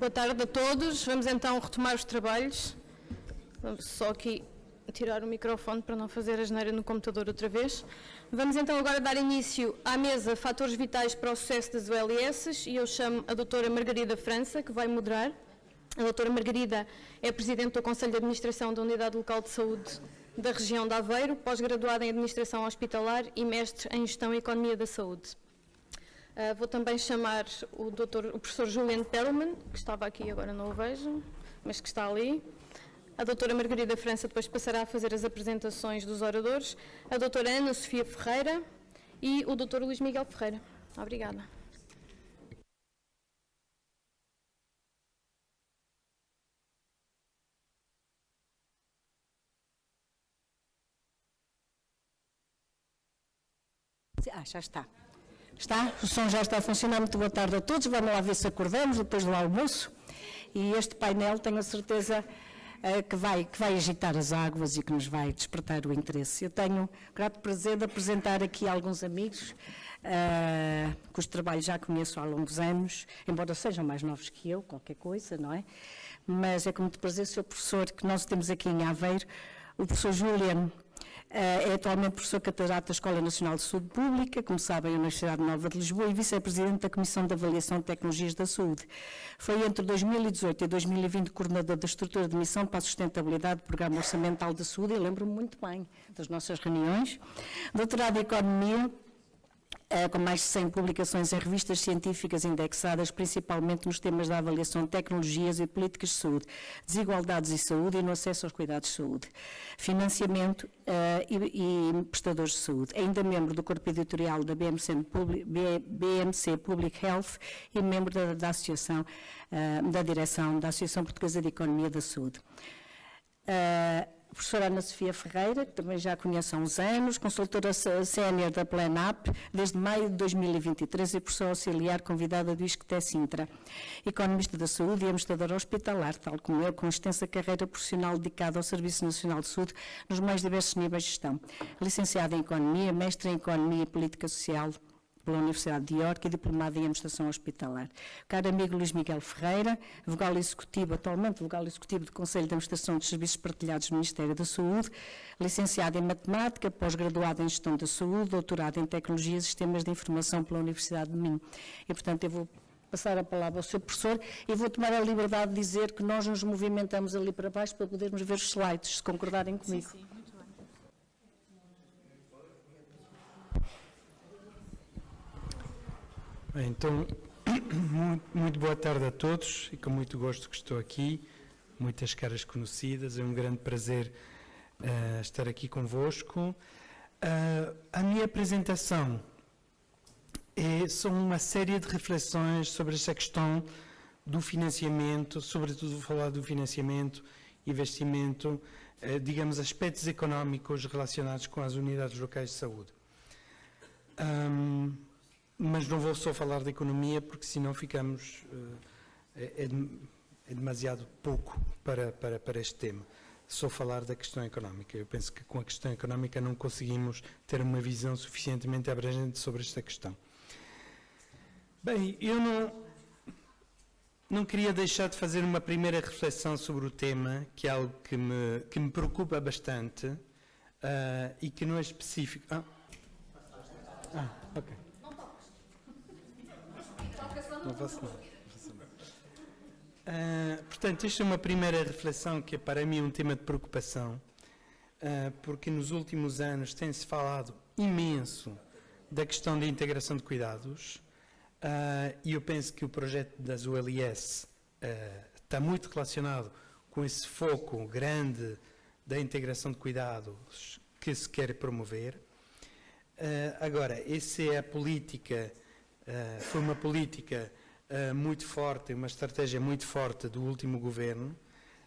Boa tarde a todos. Vamos então retomar os trabalhos. Vamos só aqui tirar o microfone para não fazer asneira no computador outra vez. Vamos então agora dar início à mesa Fatores Vitais para o Sucesso das ULS e eu chamo a doutora Margarida França, que vai moderar. A doutora Margarida é Presidente do Conselho de Administração da Unidade Local de Saúde da região de Aveiro, pós-graduada em Administração Hospitalar e mestre em Gestão e Economia da Saúde. Vou também chamar o professor Julian Perlman, que estava aqui, agora não o vejo, mas que está ali. A doutora Margarida França depois passará a fazer as apresentações dos oradores, a doutora Ana Sofia Ferreira e o doutor Luís Miguel Ferreira. Obrigada. Já está. Está? O som já está a funcionar. Muito boa tarde a todos. Vamos lá ver se acordamos depois do almoço. E este painel, tenho a certeza que vai agitar as águas e que nos vai despertar o interesse. Eu tenho o grato prazer de apresentar aqui alguns amigos, cujos trabalhos já conheço há longos anos, embora sejam mais novos que eu, qualquer coisa, não é? Mas é com muito prazer, Sr. Professor, que nós temos aqui em Aveiro, o professor Julian. É atualmente professor catedrático da Escola Nacional de Saúde Pública, como sabem, a Universidade Nova de Lisboa, e vice-presidente da Comissão de Avaliação de Tecnologias da Saúde. Foi entre 2018 e 2020 coordenador da estrutura de missão para a sustentabilidade do Programa Orçamental da Saúde, e lembro-me muito bem das nossas reuniões. Doutorado em Economia, com mais de 100 publicações em revistas científicas indexadas, principalmente nos temas da avaliação de tecnologias e políticas de saúde, desigualdades e saúde e no acesso aos cuidados de saúde, financiamento e prestadores de saúde. Ainda membro do corpo editorial da BMC Public Health e membro da Associação, da direção da Associação Portuguesa de Economia da Saúde. Professora Ana Sofia Ferreira, que também já conheço há uns anos, consultora sénior da PlanUp desde maio de 2023 e professora auxiliar convidada do ISCTE Sintra, economista da saúde e administradora hospitalar, tal como eu, com extensa carreira profissional dedicada ao Serviço Nacional de Saúde nos mais diversos níveis de gestão. Licenciada em Economia, mestre em Economia e Política Social pela Universidade de Iorque e diplomada em Administração Hospitalar. Caro amigo Luís Miguel Ferreira, vogal executivo, atualmente vogal executivo do Conselho de Administração dos Serviços Partilhados do Ministério da Saúde, licenciado em Matemática, pós-graduado em Gestão da Saúde, doutorado em Tecnologia e Sistemas de Informação pela Universidade de Minho. E, portanto, eu vou passar a palavra ao Sr. Professor e vou tomar a liberdade de dizer que nós nos movimentamos ali para baixo para podermos ver os slides, se concordarem comigo. Sim, muito bem. Bem, então, muito boa tarde a todos e com muito gosto que estou aqui, muitas caras conhecidas, é um grande prazer estar aqui convosco. A minha apresentação são uma série de reflexões sobre esta questão do financiamento, sobretudo vou falar do financiamento, investimento, digamos, aspectos económicos relacionados com as unidades locais de saúde. Mas não vou só falar de economia, porque senão ficamos... é demasiado pouco para este tema. Só falar da questão económica. Eu penso que com a questão económica não conseguimos ter uma visão suficientemente abrangente sobre esta questão. Bem, eu não queria deixar de fazer uma primeira reflexão sobre o tema, que é algo que me preocupa bastante e que não é específico... ok. Não faço nada. Portanto, esta é uma primeira reflexão que para mim é um tema de preocupação, porque nos últimos anos tem-se falado imenso da questão da integração de cuidados, e eu penso que o projeto das ULS está muito relacionado com esse foco grande da integração de cuidados que se quer promover. Agora, essa é a política... foi uma política muito forte, uma estratégia muito forte do último governo,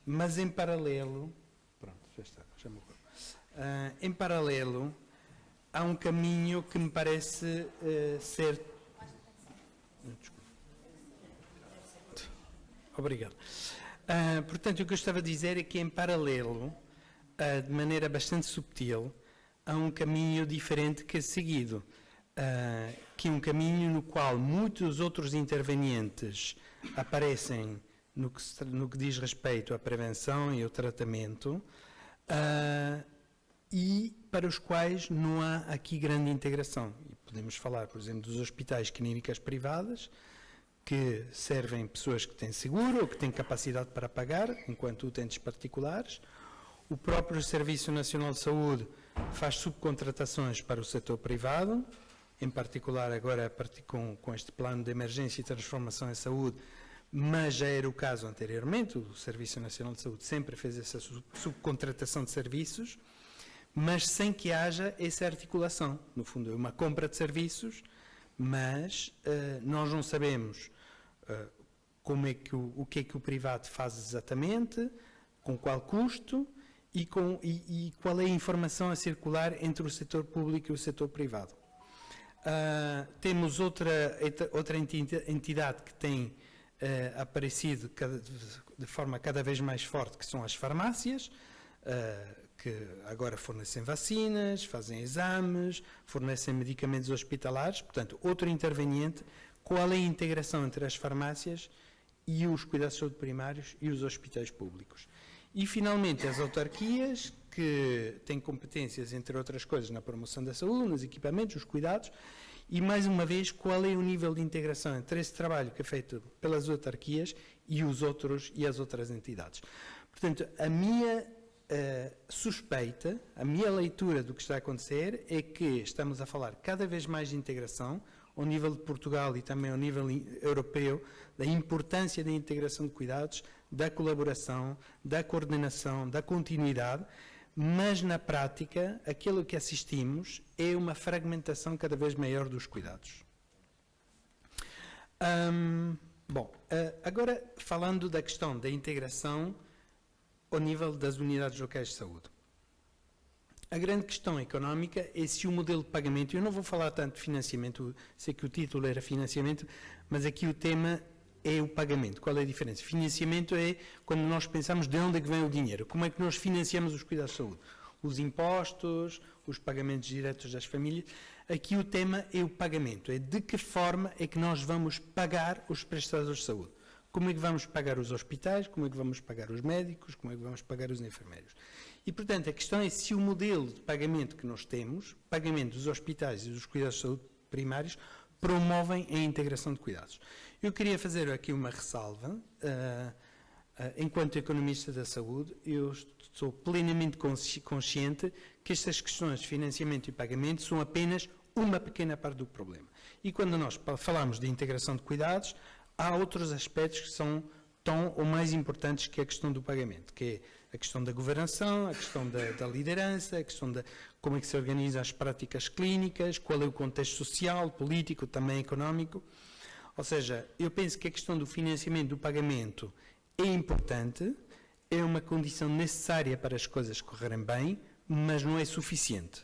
mas em paralelo, pronto, já está, já morreu. Em paralelo, há um caminho que me parece ser... Obrigado. Portanto, o que eu estava a dizer é que em paralelo, de maneira bastante subtil, há um caminho diferente que é seguido. Que é um caminho no qual muitos outros intervenientes aparecem no que diz respeito à prevenção e ao tratamento, e para os quais não há aqui grande integração. E podemos falar, por exemplo, dos hospitais clínicas privadas, que servem pessoas que têm seguro ou que têm capacidade para pagar, enquanto utentes particulares. O próprio Serviço Nacional de Saúde faz subcontratações para o setor privado, em particular agora com este plano de emergência e transformação em saúde, mas já era o caso anteriormente. O Serviço Nacional de Saúde sempre fez essa subcontratação de serviços, mas sem que haja essa articulação. No fundo, é uma compra de serviços, mas nós não sabemos o que é que o privado faz exatamente, com qual custo e qual é a informação a circular entre o setor público e o setor privado. Temos outra entidade que tem aparecido de forma cada vez mais forte, que são as farmácias, que agora fornecem vacinas, fazem exames, fornecem medicamentos hospitalares. Portanto, outro interveniente. Qual é a integração entre as farmácias e os cuidados de saúde primários e os hospitais públicos? E, finalmente, as autarquias, que têm competências, entre outras coisas, na promoção da saúde, nos equipamentos, os cuidados, e, mais uma vez, qual é o nível de integração entre esse trabalho que é feito pelas autarquias e as outras entidades. Portanto, a minha suspeita, a minha leitura do que está a acontecer é que estamos a falar cada vez mais de integração, ao nível de Portugal e também ao nível europeu, da importância da integração de cuidados, da colaboração, da coordenação, da continuidade, mas na prática aquilo que assistimos é uma fragmentação cada vez maior dos cuidados. Agora falando da questão da integração ao nível das unidades locais de saúde. A grande questão económica é se o modelo de pagamento, eu não vou falar tanto de financiamento, sei que o título era financiamento, mas aqui o tema é o pagamento. Qual é a diferença? Financiamento é quando nós pensamos de onde é que vem o dinheiro, como é que nós financiamos os cuidados de saúde. Os impostos, os pagamentos diretos das famílias. Aqui o tema é o pagamento, é de que forma é que nós vamos pagar os prestadores de saúde. Como é que vamos pagar os hospitais, como é que vamos pagar os médicos, como é que vamos pagar os enfermeiros. E, portanto, a questão é se o modelo de pagamento que nós temos, pagamento dos hospitais e dos cuidados de saúde primários, promovem a integração de cuidados. Eu queria fazer aqui uma ressalva. Enquanto economista da saúde, eu sou plenamente consciente que estas questões de financiamento e pagamento são apenas uma pequena parte do problema. E quando nós falamos de integração de cuidados, há outros aspectos que são tão ou mais importantes que a questão do pagamento, que é a questão da governação, a questão da liderança, a questão de como é que se organizam as práticas clínicas, qual é o contexto social, político, também económico. Ou seja, eu penso que a questão do financiamento, do pagamento é importante, é uma condição necessária para as coisas correrem bem, mas não é suficiente.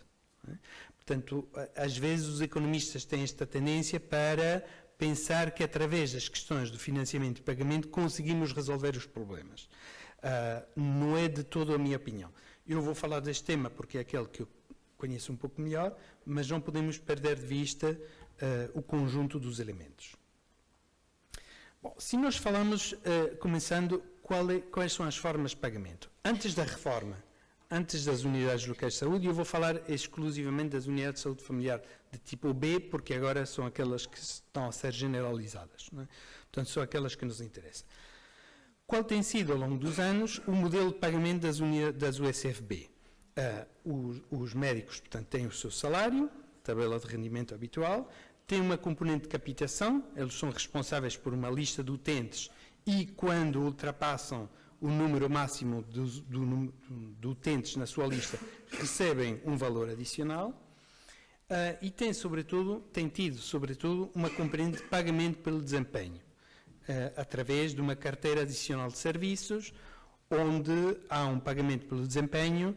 Portanto, às vezes os economistas têm esta tendência para pensar que através das questões do financiamento e pagamento conseguimos resolver os problemas. Não é de todo a minha opinião. Eu vou falar deste tema porque é aquele que eu conheço um pouco melhor, mas não podemos perder de vista o conjunto dos elementos. Bom, se nós falamos, começando, quais são as formas de pagamento? Antes da reforma, antes das unidades locais de saúde, eu vou falar exclusivamente das unidades de saúde familiar de tipo B, porque agora são aquelas que estão a ser generalizadas, não é? Portanto, são aquelas que nos interessam. Qual tem sido, ao longo dos anos, o modelo de pagamento das USFB? Os médicos, portanto, têm o seu salário, tabela de rendimento habitual, têm uma componente de capitação, eles são responsáveis por uma lista de utentes e, quando ultrapassam o número máximo de utentes na sua lista, recebem um valor adicional e têm tido, sobretudo, uma componente de pagamento pelo desempenho, através de uma carteira adicional de serviços, onde há um pagamento pelo desempenho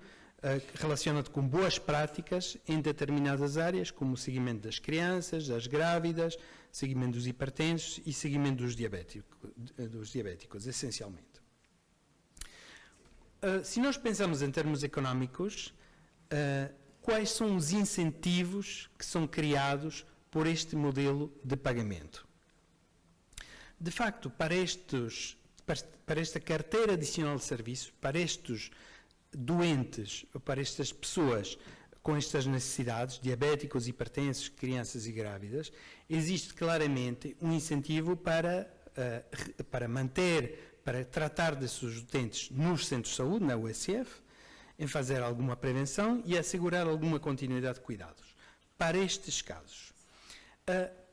relacionado com boas práticas em determinadas áreas, como o seguimento das crianças, das grávidas, seguimento dos hipertensos e seguimento dos diabéticos, essencialmente. Se nós pensamos em termos económicos, quais são os incentivos que são criados por este modelo de pagamento? De facto, para estes para esta carteira adicional de serviços, para estes doentes, ou para estas pessoas com estas necessidades, diabéticos, hipertensos, crianças e grávidas, existe claramente um incentivo para manter, para tratar desses utentes nos centros de saúde, na USF, em fazer alguma prevenção e assegurar alguma continuidade de cuidados. Para estes casos.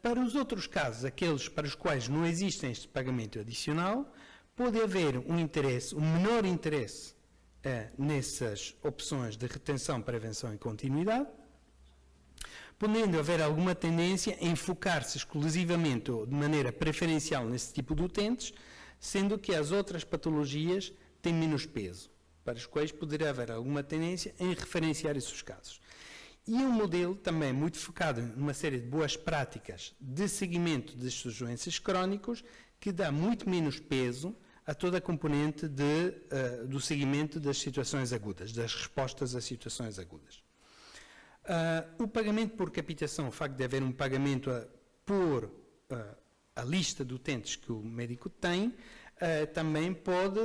Para os outros casos, aqueles para os quais não existe este pagamento adicional, pode haver um menor interesse nessas opções de retenção, prevenção e continuidade, podendo haver alguma tendência em focar-se exclusivamente ou de maneira preferencial nesse tipo de utentes, sendo que as outras patologias têm menos peso, para os quais poderá haver alguma tendência em referenciar esses casos. E um modelo também muito focado numa série de boas práticas de seguimento destes doenças crónicos, que dá muito menos peso a toda a componente do seguimento das situações agudas, das respostas a situações agudas. O pagamento por capitação, o facto de haver um pagamento por a lista de utentes que o médico tem, também pode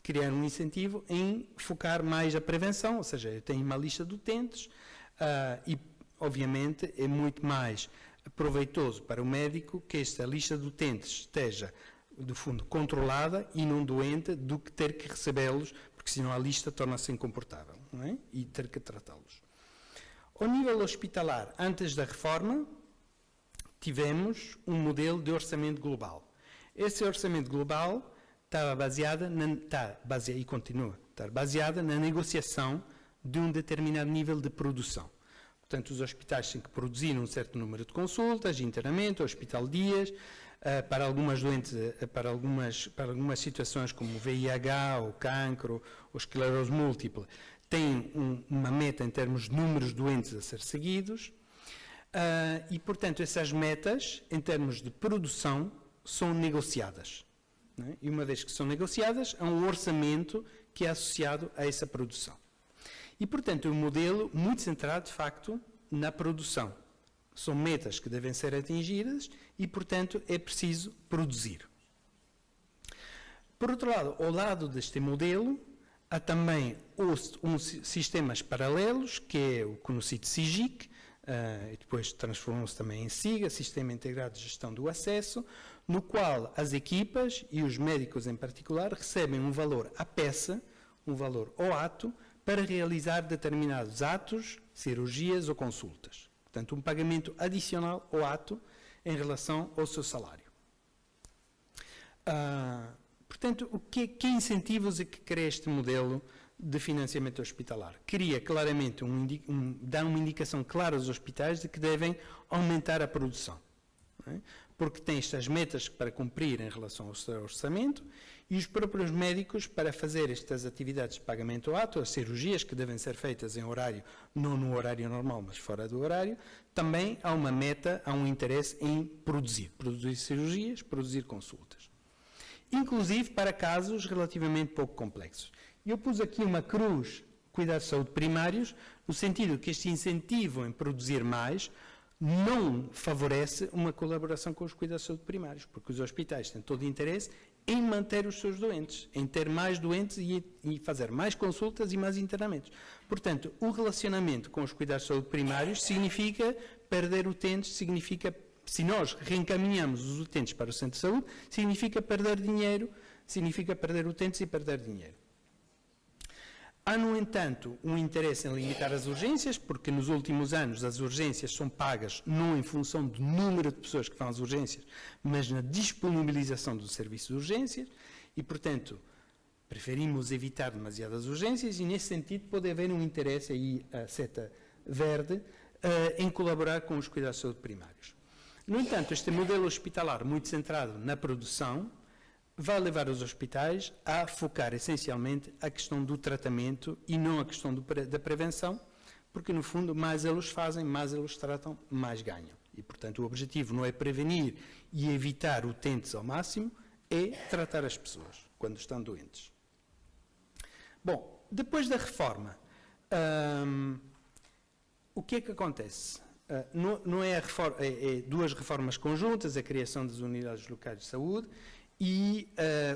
criar um incentivo em focar mais a prevenção, ou seja, eu tenho uma lista de utentes e, obviamente, é muito mais proveitoso para o médico que esta lista de utentes esteja, do fundo, controlada e não doente, do que ter que recebê-los, porque senão a lista torna-se incomportável, não é? E ter que tratá-los. Ao nível hospitalar, antes da reforma, tivemos um modelo de orçamento global. Esse orçamento global estava baseada e continua a estar baseada na negociação de um determinado nível de produção. Portanto, os hospitais têm que produzir um certo número de consultas, de internamento, hospital-dias, para algumas doentes, para algumas situações como o VIH, o cancro, ou esclerose múltipla, tem uma meta em termos de números de doentes a ser seguidos, e, portanto, essas metas, em termos de produção, são negociadas. E uma vez que são negociadas, há um orçamento que é associado a essa produção. E, portanto, é um modelo muito centrado, de facto, na produção. São metas que devem ser atingidas e, portanto, é preciso produzir. Por outro lado, ao lado deste modelo, há também sistemas paralelos, que é o conhecido SIGIC, e depois transformou-se também em SIGA, Sistema Integrado de Gestão do Acesso, no qual as equipas e os médicos em particular recebem um valor à peça, um valor ao ato, para realizar determinados atos, cirurgias ou consultas. Portanto, um pagamento adicional ao ato em relação ao seu salário. Portanto, que incentivos é que cria este modelo de financiamento hospitalar? Cria claramente dá uma indicação clara aos hospitais de que devem aumentar a produção, não é? Porque tem estas metas para cumprir em relação ao seu orçamento, e os próprios médicos, para fazer estas atividades de pagamento ao ato, as cirurgias que devem ser feitas em horário, não no horário normal, mas fora do horário, também há uma meta, há um interesse em produzir cirurgias, produzir consultas. Inclusive para casos relativamente pouco complexos. Eu pus aqui uma cruz, cuidados de saúde primários, no sentido que este incentivo em produzir mais não favorece uma colaboração com os cuidados de saúde primários, porque os hospitais têm todo o interesse em manter os seus doentes, em ter mais doentes e fazer mais consultas e mais internamentos. Portanto, o relacionamento com os cuidados de saúde primários significa perder utentes, significa, se nós reencaminhamos os utentes para o centro de saúde, significa perder dinheiro, significa perder utentes e perder dinheiro. Há, no entanto, um interesse em limitar as urgências, porque nos últimos anos as urgências são pagas não em função do número de pessoas que vão às urgências, mas na disponibilização do serviço de urgências e, portanto, preferimos evitar demasiadas urgências e, nesse sentido, pode haver um interesse, aí a seta verde, em colaborar com os cuidados de saúde primários. No entanto, este modelo hospitalar muito centrado na produção vai levar os hospitais a focar essencialmente a questão do tratamento e não a questão da prevenção, porque no fundo mais eles fazem, mais eles tratam, mais ganham. E portanto o objetivo não é prevenir e evitar utentes ao máximo, é tratar as pessoas quando estão doentes. Bom, depois da reforma, o que é que acontece? Não é a reforma, é duas reformas conjuntas, a criação das unidades locais de saúde e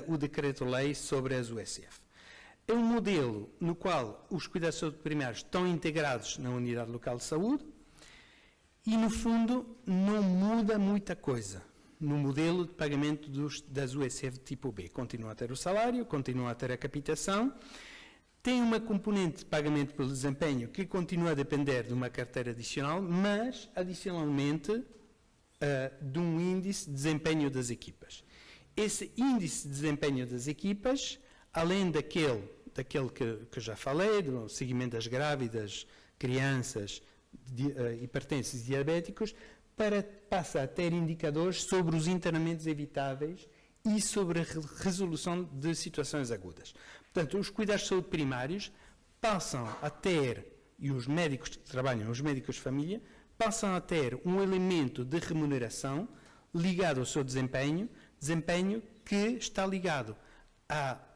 o decreto-lei sobre as USF. É um modelo no qual os cuidados de saúde primários estão integrados na unidade local de saúde e, no fundo, não muda muita coisa no modelo de pagamento das USF tipo B. Continua a ter o salário, continua a ter a capitação, tem uma componente de pagamento pelo desempenho que continua a depender de uma carteira adicional, mas, adicionalmente, de um índice de desempenho das equipas. Esse índice de desempenho das equipas, além daquele que já falei, do seguimento das grávidas, crianças, hipertensos e diabéticos, passa a ter indicadores sobre os internamentos evitáveis e sobre a resolução de situações agudas. Portanto, os cuidados de saúde primários passam a ter, e os médicos que trabalham, os médicos de família, passam a ter um elemento de remuneração ligado ao seu desempenho que está ligado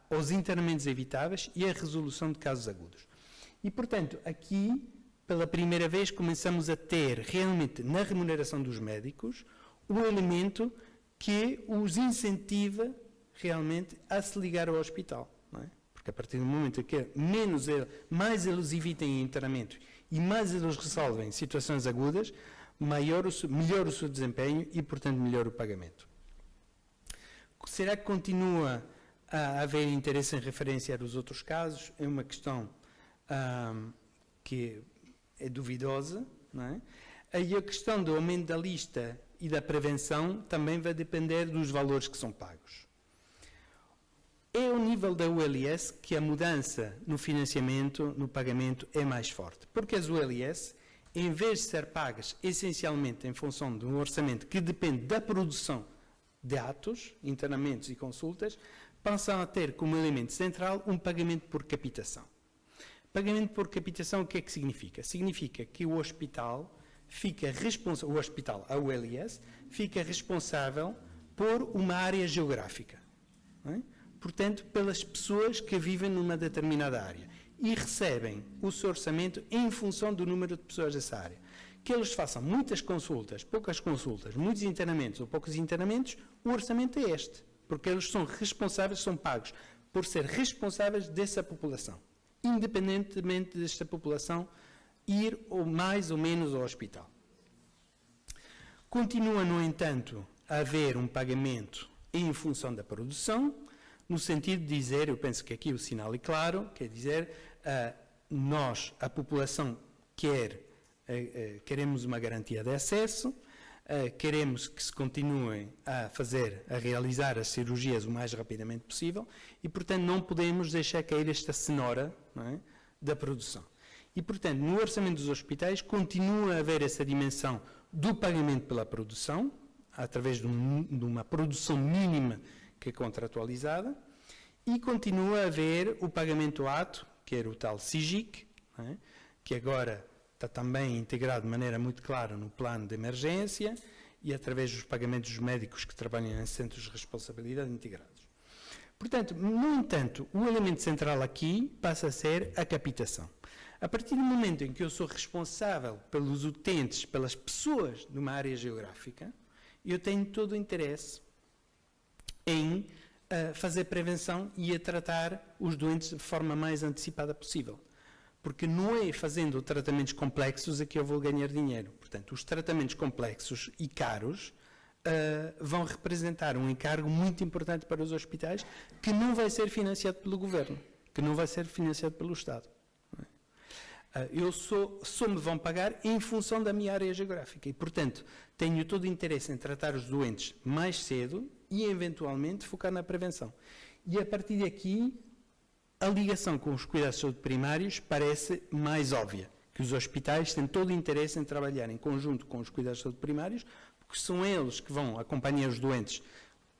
aos internamentos evitáveis e à resolução de casos agudos. E, portanto, aqui, pela primeira vez, começamos a ter realmente na remuneração dos médicos um elemento que os incentiva realmente a se ligar ao hospital. Não é? Porque a partir do momento que mais eles evitem internamento e mais eles resolvem situações agudas, melhor o seu desempenho e, portanto, melhor o pagamento. Será que continua a haver interesse em referenciar os outros casos? É uma questão que é duvidosa, não é? Aí a questão do aumento da lista e da prevenção também vai depender dos valores que são pagos. É ao nível da ULS que a mudança no financiamento, no pagamento, é mais forte. Porque as ULS, em vez de ser pagas essencialmente em função de um orçamento que depende da produção de atos, internamentos e consultas, passam a ter como elemento central um pagamento por capitação. Pagamento por capitação, o que é que significa? Significa que o hospital fica responsável, a ULS, fica responsável por uma área geográfica. Não é? Portanto, pelas pessoas que vivem numa determinada área e recebem o seu orçamento em função do número de pessoas dessa área. Que eles façam muitas consultas, poucas consultas, muitos internamentos ou poucos internamentos, o orçamento é este. Porque eles são responsáveis, são pagos por ser responsáveis dessa população. Independentemente desta população ir ou mais ou menos ao hospital. Continua, no entanto, a haver um pagamento em função da produção, no sentido de dizer, eu penso que aqui o sinal é claro, quer dizer, nós, a população, queremos uma garantia de acesso, queremos que se continuem a realizar as cirurgias o mais rapidamente possível e, portanto, não podemos deixar cair esta cenoura, não é, da produção. E, portanto, no orçamento dos hospitais continua a haver essa dimensão do pagamento pela produção, através de uma produção mínima que é contratualizada, e continua a haver o pagamento ato, que era o tal SIGIC, não é, que agora está também integrado de maneira muito clara no plano de emergência e através dos pagamentos dos médicos que trabalham em centros de responsabilidade integrados. Portanto, no entanto, o elemento central aqui passa a ser a capitação. A partir do momento em que eu sou responsável pelos utentes, pelas pessoas de uma área geográfica, eu tenho todo o interesse em fazer prevenção e a tratar os doentes de forma mais antecipada possível. Porque não é fazendo tratamentos complexos a que eu vou ganhar dinheiro. Portanto, os tratamentos complexos e caros vão representar um encargo muito importante para os hospitais que não vai ser financiado pelo Governo, que não vai ser financiado pelo Estado. Só me vão pagar em função da minha área geográfica e, portanto, tenho todo o interesse em tratar os doentes mais cedo e, eventualmente, focar na prevenção. E, a partir daqui, a ligação com os cuidados de saúde primários parece mais óbvia, que os hospitais têm todo o interesse em trabalhar em conjunto com os cuidados de saúde primários, porque são eles que vão acompanhar os doentes,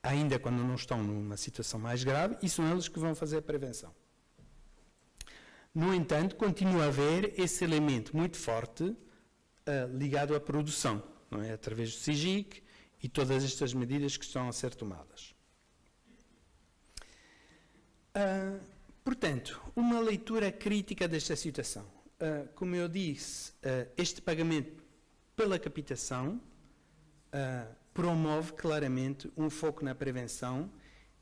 ainda quando não estão numa situação mais grave, e são eles que vão fazer a prevenção. No entanto, continua a haver esse elemento muito forte ligado à produção, não é? Através do SIGIC e todas estas medidas que estão a ser tomadas. Portanto, uma leitura crítica desta situação. Como eu disse, este pagamento pela capitação promove claramente um foco na prevenção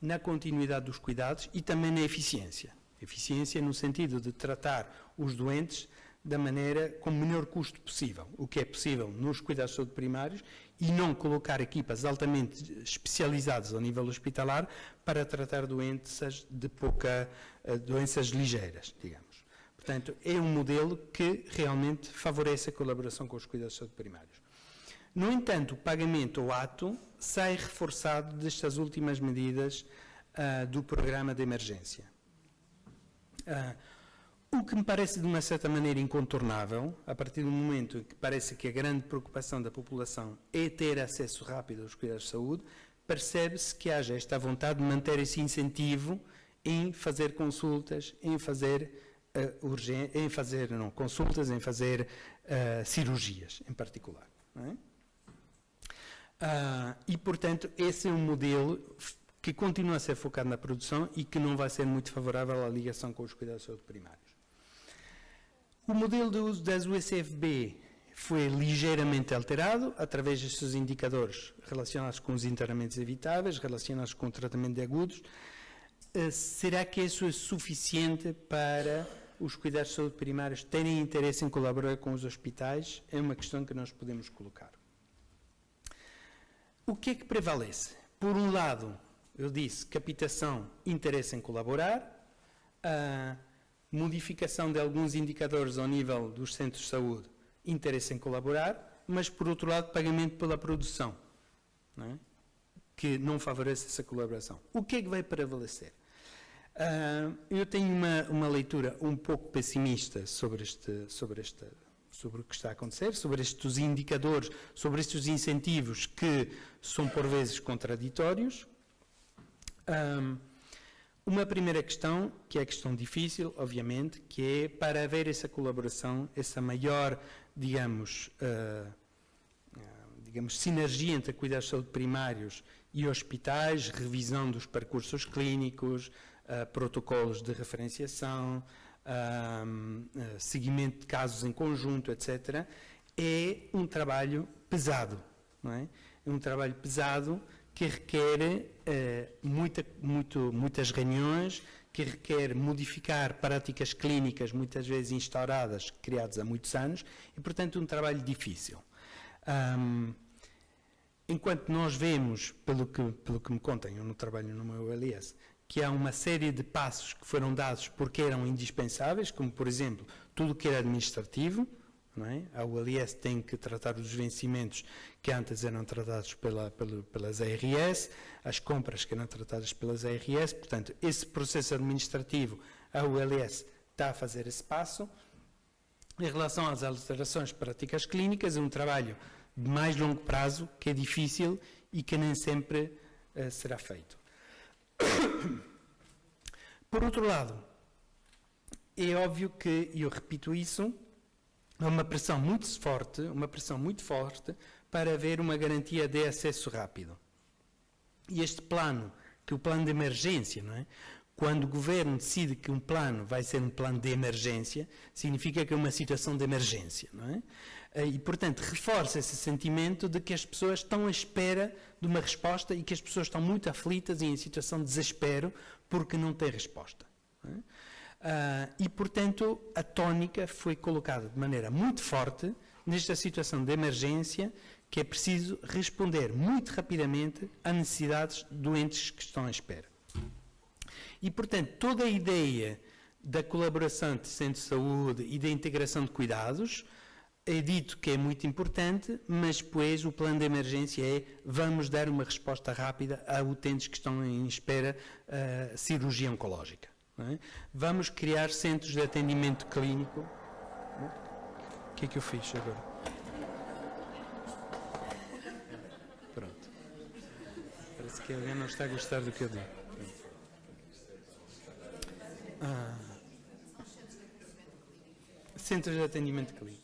na continuidade dos cuidados e também na eficiência. Eficiência no sentido de tratar os doentes da maneira com o menor custo possível, o que é possível nos cuidados de saúde primários, e não colocar equipas altamente especializadas ao nível hospitalar para tratar doenças doenças ligeiras, digamos. Portanto, é um modelo que realmente favorece a colaboração com os cuidados de saúde primários. No entanto, o pagamento ao ato sai reforçado destas últimas medidas do programa de emergência. O que me parece de uma certa maneira incontornável, a partir do momento em que parece que a grande preocupação da população é ter acesso rápido aos cuidados de saúde, percebe-se que haja esta vontade de manter esse incentivo em fazer consultas, em fazer cirurgias em particular. Não é? E, portanto, esse é um modelo que continua a ser focado na produção e que não vai ser muito favorável à ligação com os cuidados de saúde primários. O modelo de uso das USFB foi ligeiramente alterado através dos seus indicadores relacionados com os internamentos evitáveis, relacionados com o tratamento de agudos. Será que isso é suficiente para os cuidados de saúde primários terem interesse em colaborar com os hospitais? É uma questão que nós podemos colocar. O que é que prevalece? Por um lado, eu disse, captação, interesse em colaborar, a modificação de alguns indicadores ao nível dos centros de saúde, interesse em colaborar, mas, por outro lado, pagamento pela produção, não é? Que não favorece essa colaboração. O que é que vai prevalecer? Eu tenho uma leitura um pouco pessimista sobre o que está a acontecer, sobre estes indicadores, sobre estes incentivos que são por vezes contraditórios. Uma primeira questão, que é a questão difícil, obviamente, que é para haver essa colaboração, essa maior, digamos, sinergia entre cuidados de saúde primários e hospitais, revisão dos percursos clínicos, protocolos de referenciação, seguimento de casos em conjunto, etc., é um trabalho pesado, não é? É um trabalho pesado que requer muitas reuniões, que requer modificar práticas clínicas muitas vezes instauradas, criadas há muitos anos, e, portanto, um trabalho difícil. Enquanto nós vemos, pelo que me contem, eu não trabalho no meu LS, que há uma série de passos que foram dados porque eram indispensáveis, como, por exemplo, tudo o que era administrativo, não é? A ULS tem que tratar dos vencimentos que antes eram tratados pelas ARS, as compras que eram tratadas pelas ARS, portanto, esse processo administrativo, a ULS está a fazer esse passo. Em relação às alterações de práticas clínicas, é um trabalho de mais longo prazo, que é difícil e que nem sempre será feito. Por outro lado, é óbvio que, e eu repito isso, há uma pressão muito forte para haver uma garantia de acesso rápido. E este plano, que é o plano de emergência, não é? Quando o governo decide que um plano vai ser um plano de emergência, significa que é uma situação de emergência, não é? E, portanto, reforça esse sentimento de que as pessoas estão à espera de uma resposta e que as pessoas estão muito aflitas e em situação de desespero porque não têm resposta. Não é? E, portanto, a tónica foi colocada de maneira muito forte nesta situação de emergência, que é preciso responder muito rapidamente a necessidades de doentes que estão à espera. E, portanto, toda a ideia da colaboração entre centros de saúde e da integração de cuidados é dito que é muito importante, mas depois o plano de emergência é vamos dar uma resposta rápida a utentes que estão em espera cirurgia oncológica. Não é? Vamos criar centros de atendimento clínico. O que é que eu fiz agora? Pronto. Parece que alguém não está a gostar do que eu digo. Centros de atendimento clínico.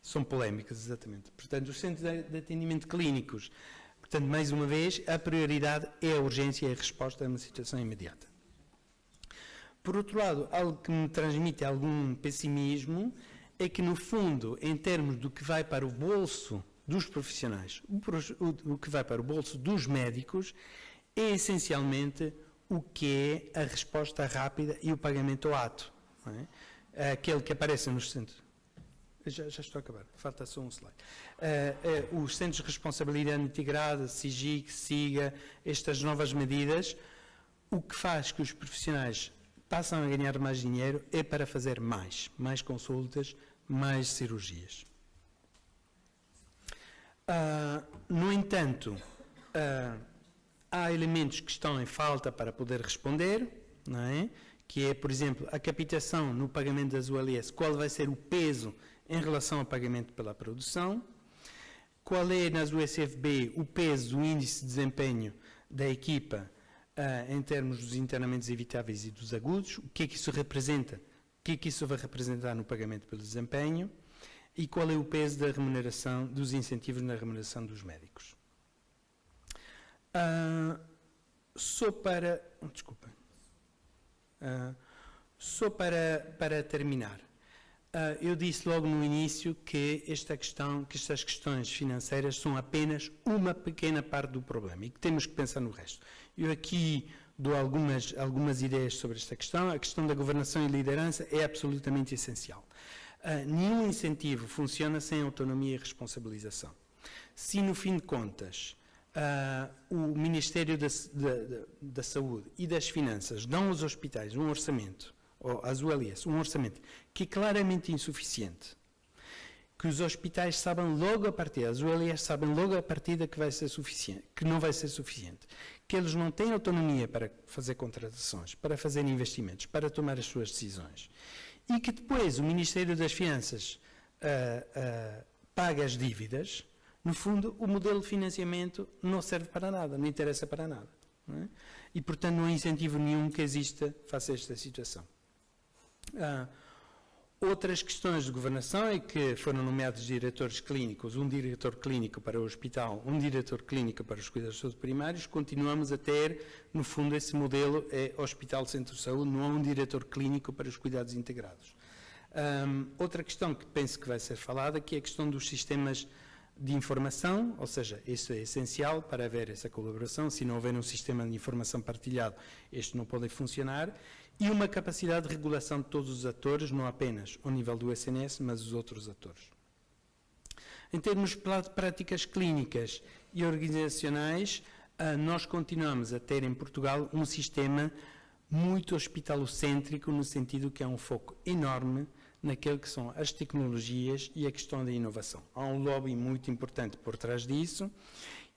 São polémicas, exatamente. Portanto, os centros de atendimento clínicos, portanto, mais uma vez, a prioridade é a urgência e a resposta a uma situação imediata. Por outro lado, algo que me transmite algum pessimismo é que, no fundo, em termos do que vai para o bolso dos profissionais, o que vai para o bolso dos médicos, é essencialmente o que é a resposta rápida e o pagamento ao ato. Não é? Aquele que aparece nos centros. Já estou a acabar, falta só um slide. Os centros de responsabilidade integrada, SIGIC, SIGA, estas novas medidas, o que faz que os profissionais passam a ganhar mais dinheiro é para fazer mais consultas, mais cirurgias. No entanto, há elementos que estão em falta para poder responder, não é? Que é, por exemplo, a captação no pagamento das ULS, qual vai ser o peso em relação ao pagamento pela produção, qual é nas USFB o peso do índice de desempenho da equipa em termos dos internamentos evitáveis e dos agudos, o que é que isso representa, o que é que isso vai representar no pagamento pelo desempenho e qual é o peso da remuneração, dos incentivos na remuneração dos médicos. Só para terminar, eu disse logo no início que estas questões financeiras são apenas uma pequena parte do problema e que temos que pensar no resto. Eu aqui dou algumas ideias sobre esta questão. A questão da governação e liderança é absolutamente essencial. Nenhum incentivo funciona sem autonomia e responsabilização. Se, no fim de contas, o Ministério da Saúde e das Finanças dão aos hospitais um orçamento, ou às ULS, um orçamento que é claramente insuficiente, que os hospitais sabem logo a partida, as ULS sabem logo a partida que vai ser suficiente, que não vai ser suficiente, que eles não têm autonomia para fazer contratações, para fazer investimentos, para tomar as suas decisões, e que depois o Ministério das Finanças paga as dívidas, no fundo, o modelo de financiamento não serve para nada, não interessa para nada. Não é? E, portanto, não há incentivo nenhum que exista face a esta situação. Outras questões de governação é que foram nomeados diretores clínicos, um diretor clínico para o hospital, um diretor clínico para os cuidados de saúde primários. Continuamos a ter, no fundo, esse modelo é hospital-centro de saúde, não há um diretor clínico para os cuidados integrados. Outra questão que penso que vai ser falada, que é a questão dos sistemas de informação, ou seja, isso é essencial para haver essa colaboração. Se não houver um sistema de informação partilhado, este não pode funcionar, e uma capacidade de regulação de todos os atores, não apenas ao nível do SNS, mas os outros atores. Em termos de práticas clínicas e organizacionais, nós continuamos a ter em Portugal um sistema muito hospitalocêntrico, no sentido que há um foco enorme naquilo que são as tecnologias e a questão da inovação. Há um lobby muito importante por trás disso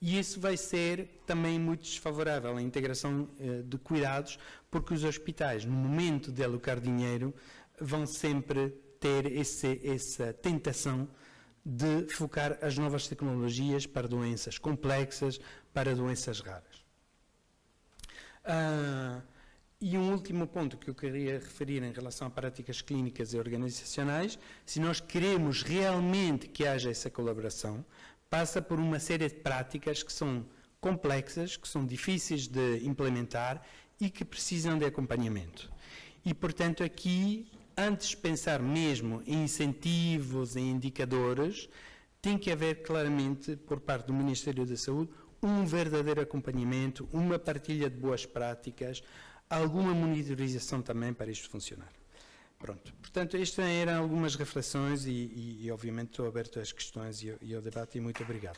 e isso vai ser também muito desfavorável à integração de cuidados, porque os hospitais, no momento de alocar dinheiro, vão sempre ter essa tentação de focar as novas tecnologias para doenças complexas, para doenças raras. E um último ponto que eu queria referir em relação a práticas clínicas e organizacionais, se nós queremos realmente que haja essa colaboração, passa por uma série de práticas que são complexas, que são difíceis de implementar e que precisam de acompanhamento. E, portanto, aqui, antes de pensar mesmo em incentivos, em indicadores, tem que haver claramente, por parte do Ministério da Saúde, um verdadeiro acompanhamento, uma partilha de boas práticas, alguma monitorização também para isto funcionar. Pronto. Portanto, estas eram algumas reflexões e obviamente estou aberto às questões e ao debate e muito obrigado.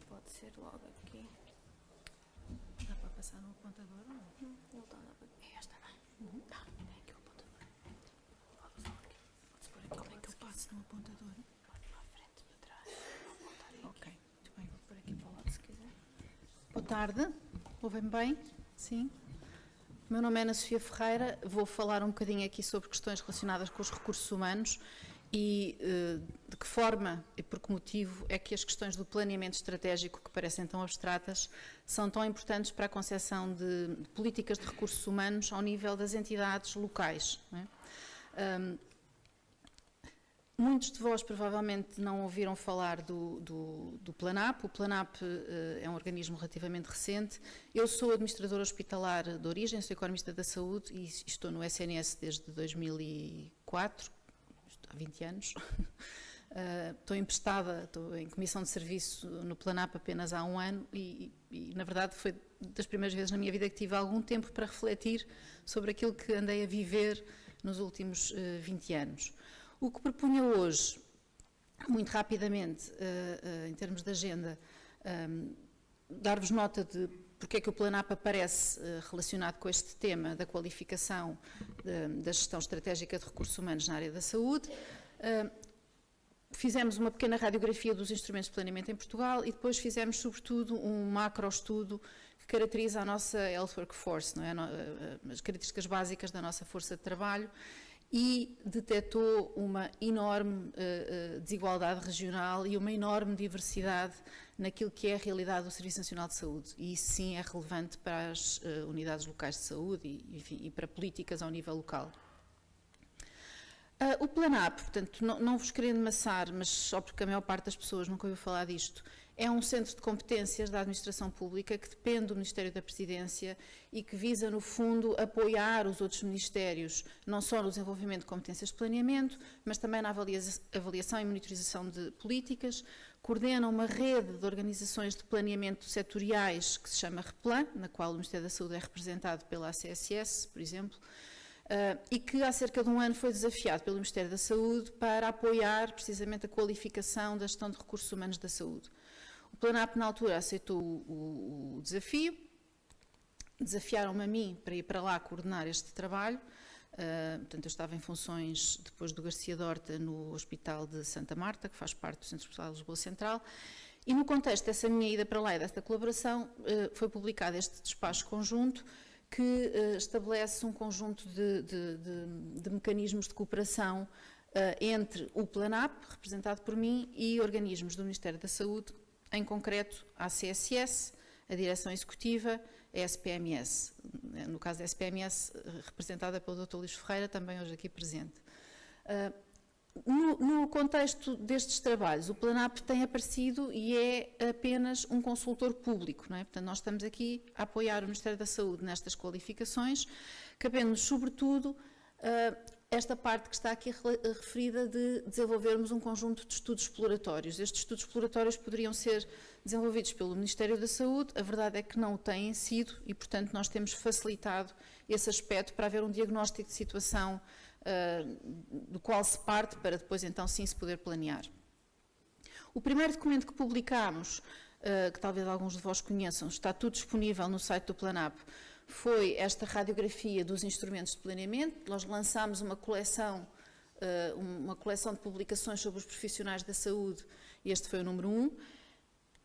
Pode ser logo aqui. Dá para passar no apontador ou não? Ele está na... É esta, não é? Tá, é aqui o apontador. Pode usar aqui. Pode-se pôr aqui. Como é que eu passo no apontador? Pode para a frente, para trás. Apontar aí. Ok, muito bem. Vou pôr aqui para o lado se quiser. Boa tarde, ouvem-me bem? Sim? O meu nome é Ana Sofia Ferreira, vou falar um bocadinho aqui sobre questões relacionadas com os recursos humanos e de que forma e por que motivo é que as questões do planeamento estratégico, que parecem tão abstratas, são tão importantes para a concepção de políticas de recursos humanos ao nível das entidades locais. Não é? Muitos de vós provavelmente não ouviram falar do PLANAP. O PLANAP é um organismo relativamente recente. Eu sou administradora hospitalar de origem, sou economista da saúde e estou no SNS desde 2004, há 20 anos. Estou emprestada, estou em comissão de serviço no PLANAP apenas há um ano e, na verdade, foi das primeiras vezes na minha vida que tive algum tempo para refletir sobre aquilo que andei a viver nos últimos 20 anos. O que propunha hoje, muito rapidamente, em termos de agenda, dar-vos nota de porque é que o PLANAP aparece relacionado com este tema da qualificação da gestão estratégica de recursos humanos na área da saúde. Fizemos uma pequena radiografia dos instrumentos de planeamento em Portugal e depois fizemos, sobretudo, um macro-estudo que caracteriza a nossa Health Workforce, não é? As características básicas da nossa força de trabalho, e detectou uma enorme desigualdade regional e uma enorme diversidade naquilo que é a realidade do Serviço Nacional de Saúde. E isso sim é relevante para as unidades locais de saúde e, enfim, e para políticas ao nível local. O PLANAP, portanto, não vos querendo maçar, mas só porque a maior parte das pessoas nunca ouviu falar disto, é um centro de competências da administração pública que depende do Ministério da Presidência e que visa, no fundo, apoiar os outros ministérios, não só no desenvolvimento de competências de planeamento, mas também na avaliação e monitorização de políticas, coordena uma rede de organizações de planeamento setoriais que se chama REPLAN, na qual o Ministério da Saúde é representado pela ACSS, por exemplo, e que há cerca de um ano foi desafiado pelo Ministério da Saúde para apoiar precisamente a qualificação da gestão de recursos humanos da saúde. O PLANAP, na altura, aceitou o desafio, desafiaram-me a mim para ir para lá coordenar este trabalho. Portanto, eu estava em funções, depois do Garcia Dorta, no Hospital de Santa Marta, que faz parte do Centro Hospitalar de Lisboa Central, e no contexto dessa minha ida para lá e desta colaboração, foi publicado este despacho conjunto, que estabelece um conjunto de mecanismos de cooperação entre o PLANAP, representado por mim, e organismos do Ministério da Saúde, em concreto a ACSS, a Direção Executiva, a SPMS, no caso da SPMS, representada pelo Dr. Luís Ferreira, também hoje aqui presente. No contexto destes trabalhos, o PLANAP tem aparecido e é apenas um consultor público, não é? Portanto, nós estamos aqui a apoiar o Ministério da Saúde nestas qualificações, cabendo-nos, sobretudo, esta parte que está aqui referida de desenvolvermos um conjunto de estudos exploratórios. Estes estudos exploratórios poderiam ser desenvolvidos pelo Ministério da Saúde, a verdade é que não o têm sido e, portanto, nós temos facilitado esse aspecto para haver um diagnóstico de situação do qual se parte para depois, então, sim, se poder planear. O primeiro documento que publicámos, que talvez alguns de vós conheçam, está tudo disponível no site do PLANAP, foi esta radiografia dos instrumentos de planeamento. Nós lançámos uma coleção de publicações sobre os profissionais da saúde e este foi o número 1.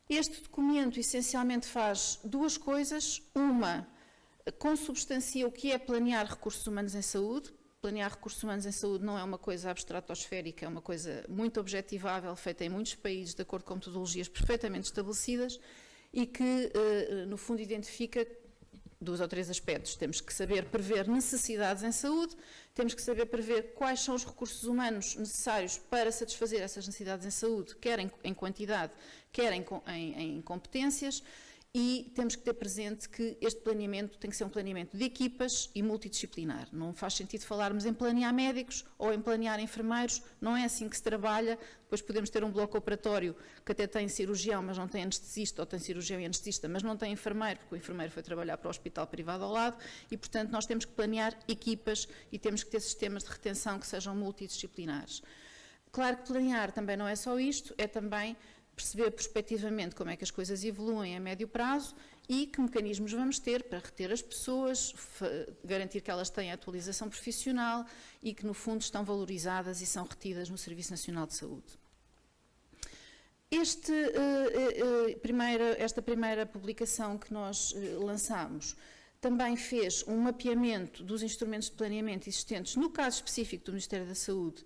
Este documento essencialmente faz duas coisas. Uma, consubstancia o que é planear recursos humanos em saúde. Planear recursos humanos em saúde não é uma coisa abstratosférica, é uma coisa muito objetivável, feita em muitos países, de acordo com metodologias perfeitamente estabelecidas e que, no fundo, identifica 2 ou 3 aspectos. Temos que saber prever necessidades em saúde, temos que saber prever quais são os recursos humanos necessários para satisfazer essas necessidades em saúde, quer em quantidade, quer em competências, e temos que ter presente que este planeamento tem que ser um planeamento de equipas e multidisciplinar. Não faz sentido falarmos em planear médicos ou em planear enfermeiros, não é assim que se trabalha. Depois podemos ter um bloco operatório que até tem cirurgião, mas não tem anestesista, ou tem cirurgião e anestesista, mas não tem enfermeiro, porque o enfermeiro foi trabalhar para o hospital privado ao lado, e, portanto, nós temos que planear equipas e temos que ter sistemas de retenção que sejam multidisciplinares. Claro que planear também não é só isto, é também perceber prospectivamente como é que as coisas evoluem a médio prazo e que mecanismos vamos ter para reter as pessoas, garantir que elas têm a atualização profissional e que, no fundo, estão valorizadas e são retidas no Serviço Nacional de Saúde. Esta primeira publicação que nós lançámos também fez um mapeamento dos instrumentos de planeamento existentes, no caso específico do Ministério da Saúde,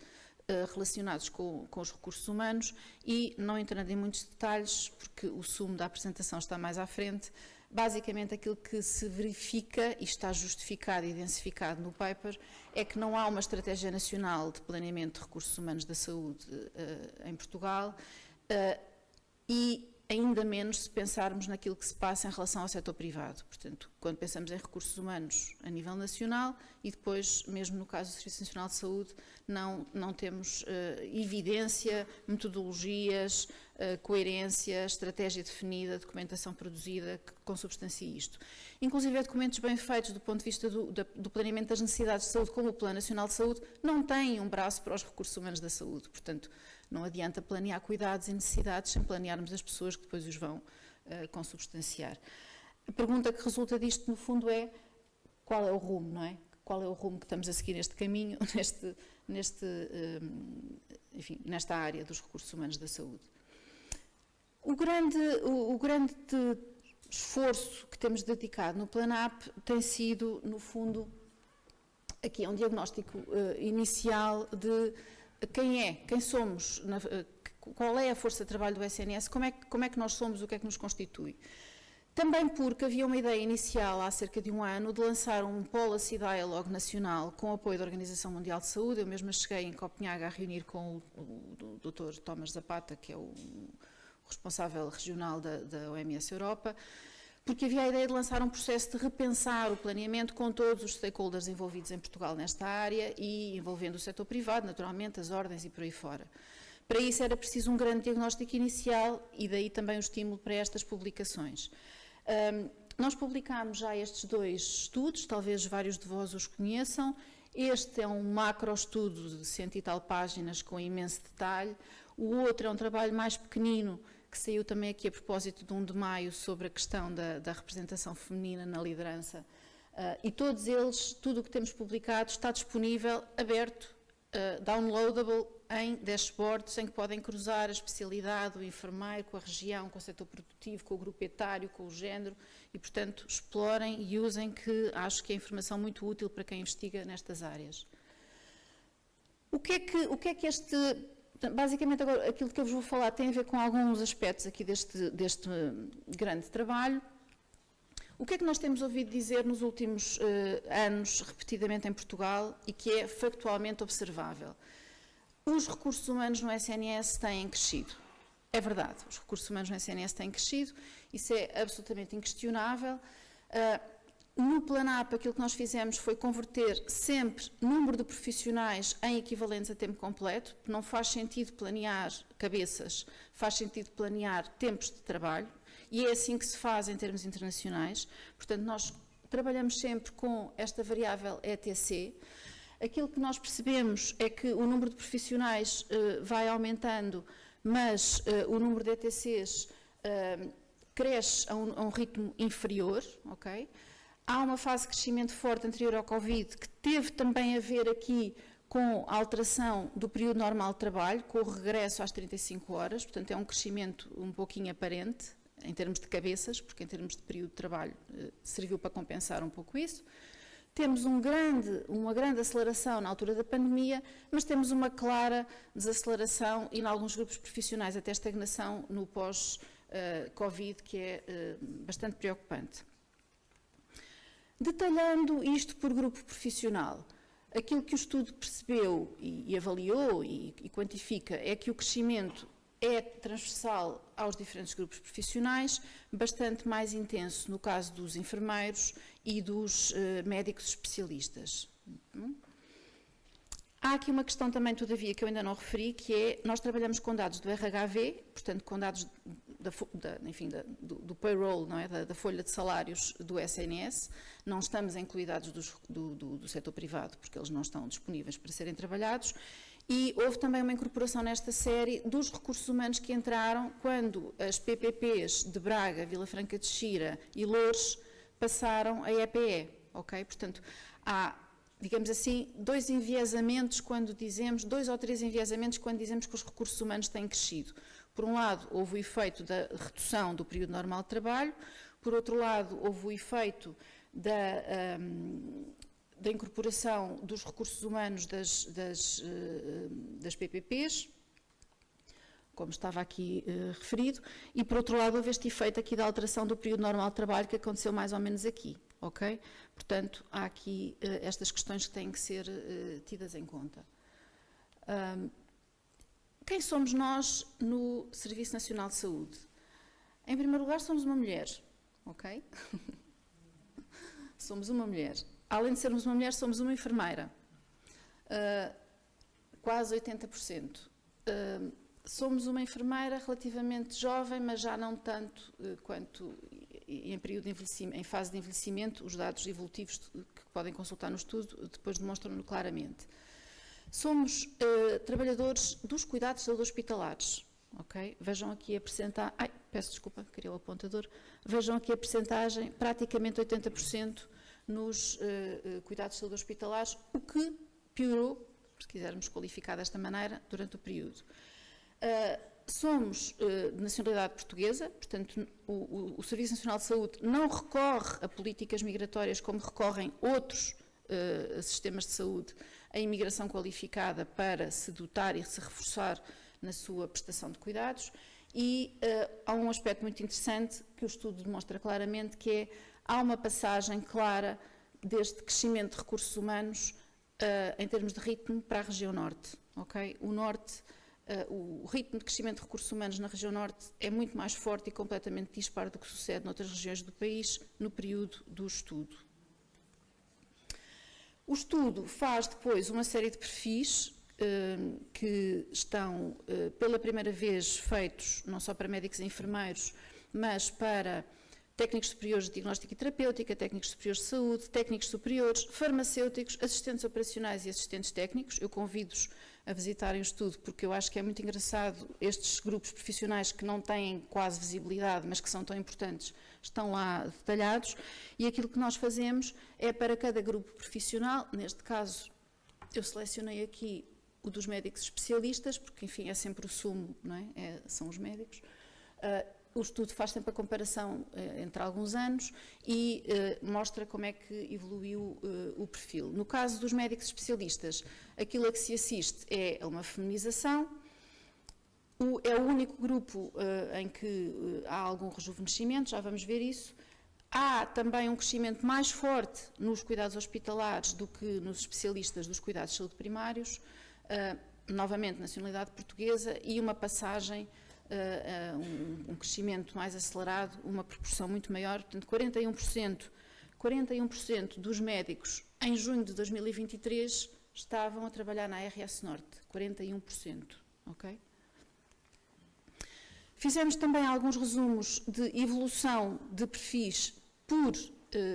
relacionados com os recursos humanos, e, não entrando em muitos detalhes, porque o sumo da apresentação está mais à frente, Basicamente, aquilo que se verifica, e está justificado e densificado no paper, é que não há uma estratégia nacional de planeamento de recursos humanos da saúde em Portugal e ainda menos se pensarmos naquilo que se passa em relação ao setor privado. Portanto, quando pensamos em recursos humanos a nível nacional e depois, mesmo no caso do Serviço Nacional de Saúde, não temos evidência, metodologias, coerência, estratégia definida, documentação produzida que consubstancie isto. Inclusive, documentos bem feitos do ponto de vista do planeamento das necessidades de saúde, como o Plano Nacional de Saúde, não têm um braço para os recursos humanos da saúde. Portanto, não adianta planear cuidados e necessidades sem planearmos as pessoas que depois os vão consubstanciar. A pergunta que resulta disto, no fundo, é qual é o rumo, não é? Qual é o rumo que estamos a seguir neste caminho, enfim, nesta área dos recursos humanos da saúde. O grande esforço que temos dedicado no PLANAP tem sido, no fundo, aqui é um diagnóstico inicial de quem somos, qual é a força de trabalho do SNS, como é que nós somos, o que é que nos constitui. Também porque havia uma ideia inicial, há cerca de um ano, de lançar um Policy Dialogue nacional com o apoio da Organização Mundial de Saúde. Eu mesma cheguei em Copenhaga a reunir com o Dr. Thomas Zapata, que é o responsável regional da OMS Europa, porque havia a ideia de lançar um processo de repensar o planeamento com todos os stakeholders envolvidos em Portugal nesta área e envolvendo o setor privado, naturalmente, as ordens e por aí fora. Para isso era preciso um grande diagnóstico inicial e daí também o estímulo para estas publicações. Nós publicámos já estes 2 estudos, talvez vários de vós os conheçam. Este é um macro estudo de 100 e tal páginas com imenso detalhe. O outro é um trabalho mais pequenino, que saiu também aqui a propósito de 1 de maio, sobre a questão da representação feminina na liderança. E todos eles, tudo o que temos publicado, está disponível, aberto, downloadable, em dashboards, em que podem cruzar a especialidade, o enfermeiro, com a região, com o setor produtivo, com o grupo etário, com o género, e, portanto, explorem e usem, que acho que é informação muito útil para quem investiga nestas áreas. O que é que este... Basicamente, agora, aquilo que eu vos vou falar tem a ver com alguns aspectos aqui deste grande trabalho. O que é que nós temos ouvido dizer nos últimos anos, repetidamente em Portugal, e que é factualmente observável? Os recursos humanos no SNS têm crescido. É verdade, os recursos humanos no SNS têm crescido, isso é absolutamente inquestionável. No PLANAP, aquilo que nós fizemos foi converter sempre número de profissionais em equivalentes a tempo completo. Não faz sentido planear cabeças, faz sentido planear tempos de trabalho, e é assim que se faz em termos internacionais. Portanto, nós trabalhamos sempre com esta variável ETC. Aquilo que nós percebemos é que o número de profissionais vai aumentando, mas o número de ETCs cresce a um ritmo inferior, ok? Há uma fase de crescimento forte anterior ao Covid, que teve também a ver aqui com a alteração do período normal de trabalho, com o regresso às 35 horas, portanto é um crescimento um pouquinho aparente, em termos de cabeças, porque em termos de período de trabalho serviu para compensar um pouco isso. Temos uma grande aceleração na altura da pandemia, mas temos uma clara desaceleração e, em alguns grupos profissionais, até estagnação no pós-Covid, que é bastante preocupante. Detalhando isto por grupo profissional, aquilo que o estudo percebeu e avaliou e quantifica é que o crescimento é transversal aos diferentes grupos profissionais, bastante mais intenso no caso dos enfermeiros e dos médicos especialistas. Há aqui uma questão também, todavia, que eu ainda não referi, que é, nós trabalhamos com dados do RHV, portanto com dados do payroll, não é? da folha de salários do SNS, não estamos a incluir dados do setor privado, porque eles não estão disponíveis para serem trabalhados. E houve também uma incorporação nesta série dos recursos humanos que entraram quando as PPPs de Braga, Vila Franca de Xira e Loures passaram a EPE, ok? Portanto, há, digamos assim, dois ou três enviesamentos quando dizemos que os recursos humanos têm crescido. Por um lado, houve o efeito da redução do período normal de trabalho, por outro lado, houve o efeito da incorporação dos recursos humanos das PPPs. como estava aqui referido, e por outro lado houve este efeito aqui da alteração do período normal de trabalho que aconteceu mais ou menos aqui, ok? Portanto, há aqui estas questões que têm que ser tidas em conta. Quem somos nós no Serviço Nacional de Saúde? Em primeiro lugar, somos uma mulher, ok? Somos uma mulher. Além de sermos uma mulher, somos uma enfermeira. Quase 80%. Somos uma enfermeira relativamente jovem, mas já não tanto quanto em período de envelhecimento, em fase de envelhecimento. Os dados evolutivos que podem consultar no estudo depois demonstram-no claramente. Somos trabalhadores dos cuidados de saúde hospitalares. Okay? Vejam aqui a percentagem. Ai, peço desculpa, queria o apontador. Vejam aqui a percentagem, praticamente 80% nos cuidados de saúde hospitalares, o que piorou, se quisermos qualificar desta maneira, durante o período. Somos de nacionalidade portuguesa, portanto, o Serviço Nacional de Saúde não recorre a políticas migratórias como recorrem outros sistemas de saúde, a imigração qualificada para se dotar e se reforçar na sua prestação de cuidados. E há um aspecto muito interessante que o estudo demonstra claramente, que é, há uma passagem clara deste crescimento de recursos humanos em termos de ritmo para a região norte. Okay? O norte, o ritmo de crescimento de recursos humanos na região norte é muito mais forte e completamente disparo do que sucede noutras regiões do país no período do estudo. O estudo faz depois uma série de perfis que estão pela primeira vez feitos não só para médicos e enfermeiros, mas para técnicos superiores de diagnóstico e terapêutica, técnicos superiores de saúde, técnicos superiores, farmacêuticos, assistentes operacionais e assistentes técnicos. Eu convido-os a visitarem o estudo, porque eu acho que é muito engraçado estes grupos profissionais que não têm quase visibilidade, mas que são tão importantes, estão lá detalhados, e aquilo que nós fazemos é para cada grupo profissional, neste caso eu selecionei aqui o dos médicos especialistas, porque enfim é sempre o sumo, não é? São os médicos. O estudo faz sempre a comparação entre alguns anos e mostra como é que evoluiu o perfil. No caso dos médicos especialistas, aquilo a que se assiste é a uma feminização. É o único grupo em que há algum rejuvenescimento, já vamos ver isso. Há também um crescimento mais forte nos cuidados hospitalares do que nos especialistas dos cuidados de saúde primários, novamente nacionalidade portuguesa, e uma passagem, um crescimento mais acelerado, uma proporção muito maior, portanto 41% dos médicos em junho de 2023 estavam a trabalhar na RS Norte, 41%, ok? Fizemos também alguns resumos de evolução de perfis por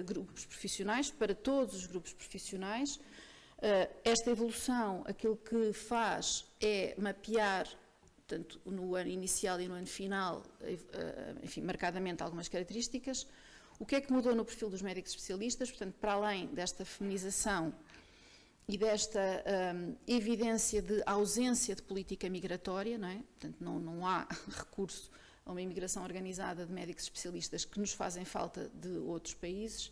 grupos profissionais, para todos os grupos profissionais. Esta evolução, aquilo que faz é mapear, portanto, no ano inicial e no ano final, enfim, marcadamente algumas características. O que é que mudou no perfil dos médicos especialistas? Portanto, para além desta feminização e desta evidência de ausência de política migratória, não é? Portanto, não há recurso a uma imigração organizada de médicos especialistas que nos fazem falta de outros países.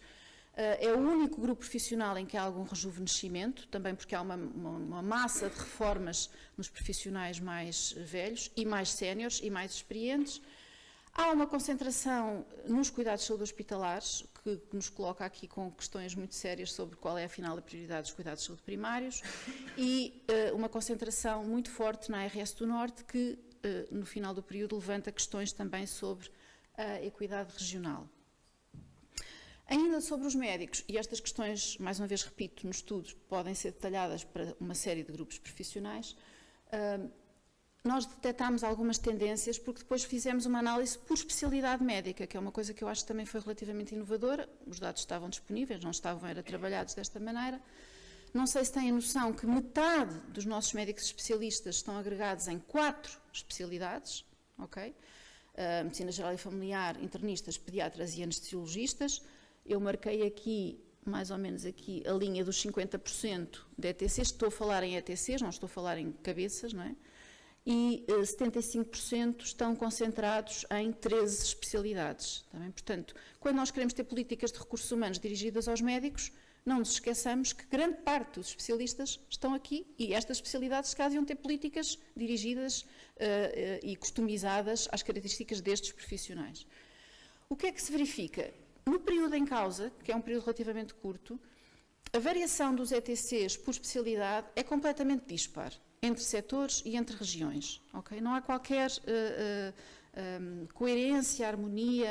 É o único grupo profissional em que há algum rejuvenescimento, também porque há uma massa de reformas nos profissionais mais velhos e mais séniores e mais experientes. Há uma concentração nos cuidados de saúde hospitalares, que nos coloca aqui com questões muito sérias sobre qual é, afinal, a prioridade dos cuidados de saúde primários, e uma concentração muito forte na RS do Norte, que, no final do período, levanta questões também sobre a equidade regional. Ainda sobre os médicos, e estas questões, mais uma vez repito, nos estudos, podem ser detalhadas para uma série de grupos profissionais, nós detectámos algumas tendências porque depois fizemos uma análise por especialidade médica, que é uma coisa que eu acho que também foi relativamente inovadora. Os dados estavam disponíveis, não estavam era trabalhados desta maneira. Não sei se têm a noção que metade dos nossos médicos especialistas estão agregados em 4 especialidades, ok? Medicina geral e familiar, internistas, pediatras e anestesiologistas. Eu marquei aqui, mais ou menos aqui, a linha dos 50% de ETCs. Estou a falar em ETCs, não estou a falar em cabeças, não é? E 75% estão concentrados em 13 especialidades. Também. Portanto, quando nós queremos ter políticas de recursos humanos dirigidas aos médicos, não nos esqueçamos que grande parte dos especialistas estão aqui e estas especialidades, se calhar, iam ter políticas dirigidas e customizadas às características destes profissionais. O que é que se verifica? No período em causa, que é um período relativamente curto, a variação dos ETCs por especialidade é completamente dispar, entre setores e entre regiões. Okay? Não há qualquer coerência, harmonia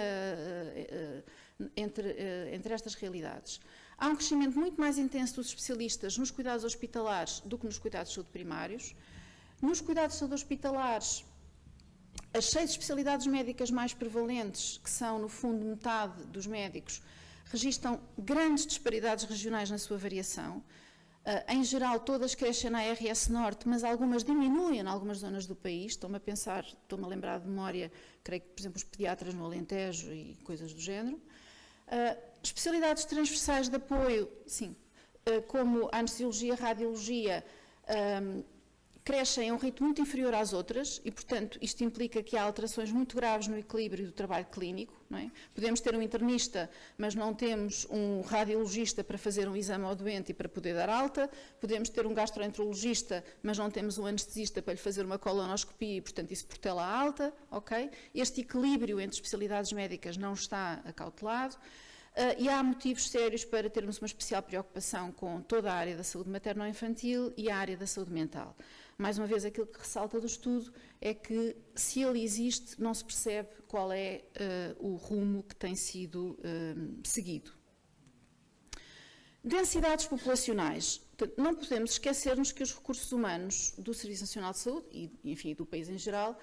entre estas realidades. Há um crescimento muito mais intenso dos especialistas nos cuidados hospitalares do que nos cuidados de saúde primários. Nos cuidados de saúde hospitalares, as 6 especialidades médicas mais prevalentes, que são, no fundo, metade dos médicos, registram grandes disparidades regionais na sua variação. Em geral, todas crescem na RS Norte, mas algumas diminuem em algumas zonas do país. Estou-me a lembrar de memória, creio que, por exemplo, os pediatras no Alentejo e coisas do género. Especialidades transversais de apoio, sim, como a anestesiologia, a radiologia, crescem a um ritmo muito inferior às outras e, portanto, isto implica que há alterações muito graves no equilíbrio do trabalho clínico. Não é? Podemos ter um internista, mas não temos um radiologista para fazer um exame ao doente e para poder dar alta. Podemos ter um gastroenterologista, mas não temos um anestesista para lhe fazer uma colonoscopia e, portanto, isso protela a alta. Okay? Este equilíbrio entre especialidades médicas não está acautelado. E há motivos sérios para termos uma especial preocupação com toda a área da saúde materno-infantil e a área da saúde mental. Mais uma vez, aquilo que ressalta do estudo é que, se ele existe, não se percebe qual é o rumo que tem sido seguido. Densidades populacionais. Não podemos esquecer-nos que os recursos humanos do Serviço Nacional de Saúde, e, enfim, do país em geral,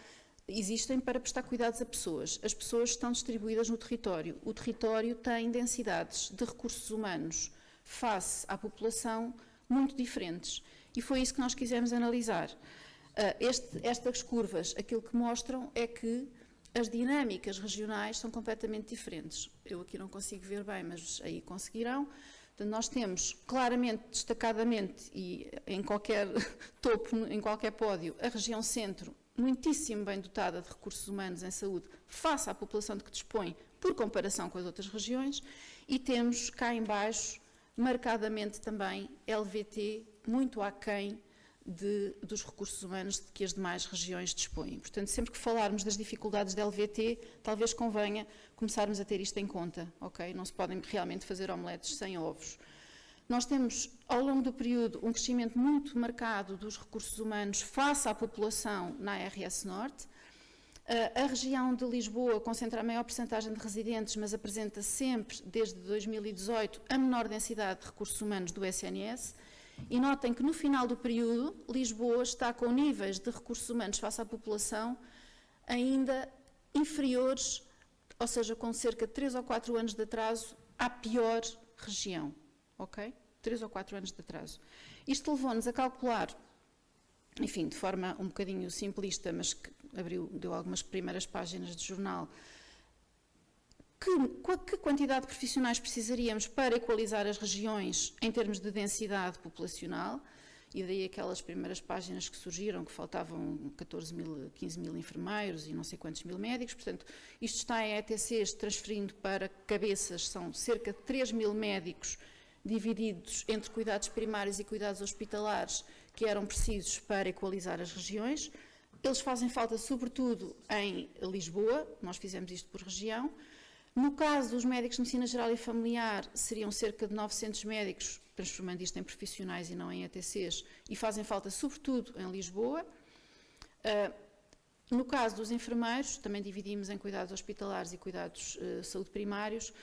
existem para prestar cuidados a pessoas. As pessoas estão distribuídas no território. O território tem densidades de recursos humanos face à população muito diferentes. E foi isso que nós quisemos analisar. Estas curvas, aquilo que mostram é que as dinâmicas regionais são completamente diferentes. Eu aqui não consigo ver bem, mas aí conseguirão. Portanto, nós temos claramente, destacadamente, e em qualquer topo, em qualquer pódio, a região centro, muitíssimo bem dotada de recursos humanos em saúde, face à população de que dispõe, por comparação com as outras regiões, e temos cá em baixo, marcadamente também, LVT, muito aquém dos recursos humanos de que as demais regiões dispõem. Portanto, sempre que falarmos das dificuldades da LVT, talvez convenha começarmos a ter isto em conta, ok? Não se podem realmente fazer omeletes sem ovos. Nós temos, ao longo do período, um crescimento muito marcado dos recursos humanos face à população na RS Norte. A região de Lisboa concentra a maior percentagem de residentes, mas apresenta sempre, desde 2018, a menor densidade de recursos humanos do SNS. E notem que, no final do período, Lisboa está com níveis de recursos humanos face à população ainda inferiores, ou seja, com cerca de 3 ou 4 anos de atraso, à pior região. Ok? 3 ou 4 anos de atraso. Isto levou-nos a calcular, enfim, de forma um bocadinho simplista, mas que deu algumas primeiras páginas de jornal, que quantidade de profissionais precisaríamos para equalizar as regiões em termos de densidade populacional, e daí aquelas primeiras páginas que surgiram, que faltavam 14 mil, 15 mil enfermeiros e não sei quantos mil médicos. Portanto, isto está em ETCs, transferindo para cabeças, são cerca de 3 mil médicos divididos entre cuidados primários e cuidados hospitalares que eram precisos para equalizar as regiões. Eles fazem falta sobretudo em Lisboa, nós fizemos isto por região. No caso dos médicos de medicina geral e familiar, seriam cerca de 900 médicos, transformando isto em profissionais e não em ETCs, e fazem falta sobretudo em Lisboa. No caso dos enfermeiros, também dividimos em cuidados hospitalares e cuidados de saúde primários,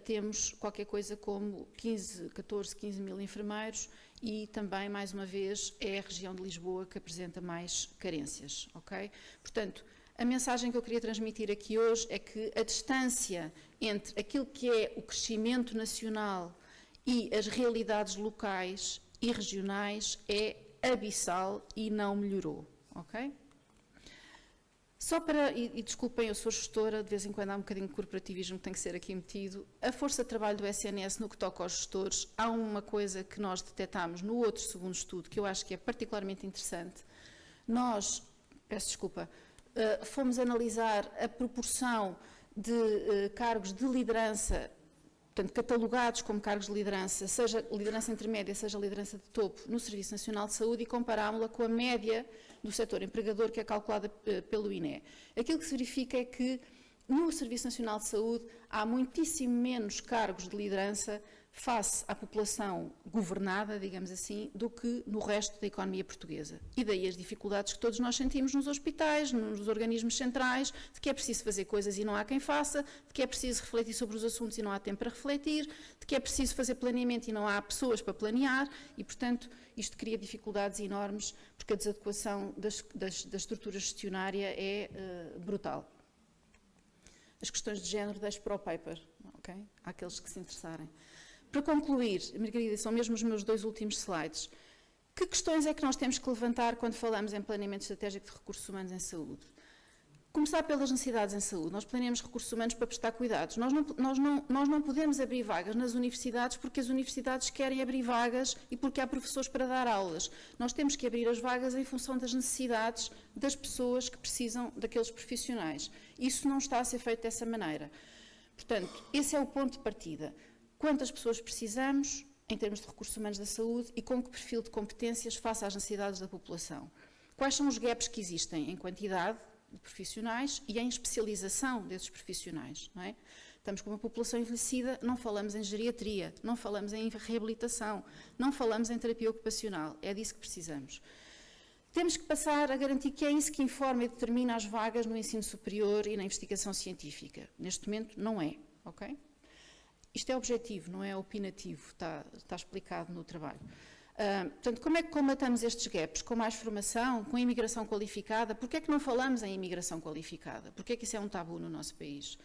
temos qualquer coisa como 14, 15 mil enfermeiros e também, mais uma vez, é a região de Lisboa que apresenta mais carências, ok? Portanto, a mensagem que eu queria transmitir aqui hoje é que a distância entre aquilo que é o crescimento nacional e as realidades locais e regionais é abissal e não melhorou, ok? Só para, e desculpem, eu sou gestora, de vez em quando há um bocadinho de corporativismo que tem que ser aqui metido. A força de trabalho do SNS no que toca aos gestores, há uma coisa que nós detectámos no outro segundo estudo, que eu acho que é particularmente interessante. Nós, peço desculpa, fomos analisar a proporção de cargos de liderança portanto, catalogados como cargos de liderança, seja liderança intermédia, seja liderança de topo, no Serviço Nacional de Saúde e comparámos-la com a média do setor empregador, que é calculada pelo INE. Aquilo que se verifica é que no Serviço Nacional de Saúde há muitíssimo menos cargos de liderança face à população governada, digamos assim, do que no resto da economia portuguesa. E daí as dificuldades que todos nós sentimos nos hospitais, nos organismos centrais, de que é preciso fazer coisas e não há quem faça, de que é preciso refletir sobre os assuntos e não há tempo para refletir, de que é preciso fazer planeamento e não há pessoas para planear, e, portanto, isto cria dificuldades enormes, porque a desadequação da estrutura gestionária é brutal. As questões de género deixo para o paper, ok? Àqueles que se interessarem. Para concluir, Margarida, são mesmo os meus 2 últimos slides. Que questões é que nós temos que levantar quando falamos em planeamento estratégico de recursos humanos em saúde? Começar pelas necessidades em saúde. Nós planeamos recursos humanos para prestar cuidados. Nós não podemos abrir vagas nas universidades porque as universidades querem abrir vagas e porque há professores para dar aulas. Nós temos que abrir as vagas em função das necessidades das pessoas que precisam daqueles profissionais. Isso não está a ser feito dessa maneira. Portanto, esse é o ponto de partida. Quantas pessoas precisamos em termos de recursos humanos da saúde e com que perfil de competências face às necessidades da população? Quais são os gaps que existem em quantidade de profissionais e em especialização desses profissionais? Não é? Estamos com uma população envelhecida, não falamos em geriatria, não falamos em reabilitação, não falamos em terapia ocupacional. É disso que precisamos. Temos que passar a garantir que é isso que informa e determina as vagas no ensino superior e na investigação científica. Neste momento não é, ok? Isto é objetivo, não é opinativo, está explicado no trabalho. Portanto, como é que combatamos estes gaps? Com mais formação, com imigração qualificada? Porquê é que não falamos em imigração qualificada? Porquê é que isso é um tabu no nosso país?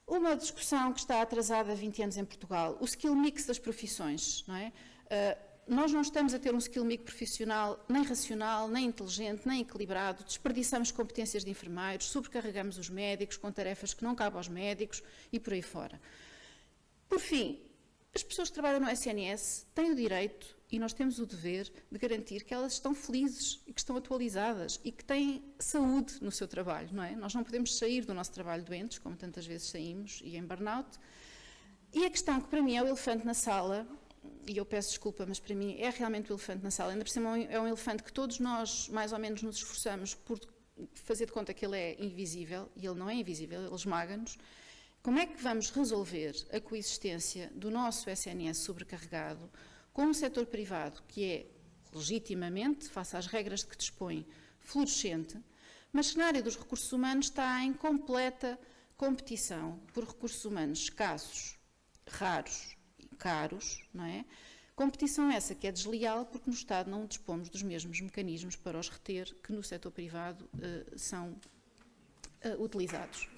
Uma discussão que está atrasada há 20 anos em Portugal, o skill mix das profissões, não é? Nós não estamos a ter um skill mix profissional nem racional, nem inteligente, nem equilibrado, desperdiçamos competências de enfermeiros, sobrecarregamos os médicos com tarefas que não cabem aos médicos e por aí fora. Por fim, as pessoas que trabalham no SNS têm o direito e nós temos o dever de garantir que elas estão felizes e que estão atualizadas e que têm saúde no seu trabalho, não é? Nós não podemos sair do nosso trabalho doentes, como tantas vezes saímos, e em burnout. E a questão que para mim é o elefante na sala, e eu peço desculpa, mas para mim é realmente o elefante na sala, ainda por cima é um elefante que todos nós mais ou menos nos esforçamos por fazer de conta que ele é invisível, e ele não é invisível, ele esmaga-nos. Como é que vamos resolver a coexistência do nosso SNS sobrecarregado com um setor privado que é legitimamente, face às regras de que dispõe, fluorescente, mas que na área dos recursos humanos está em completa competição por recursos humanos escassos, raros e caros, não é? Competição essa que é desleal porque no Estado não dispomos dos mesmos mecanismos para os reter que no setor privado são utilizados.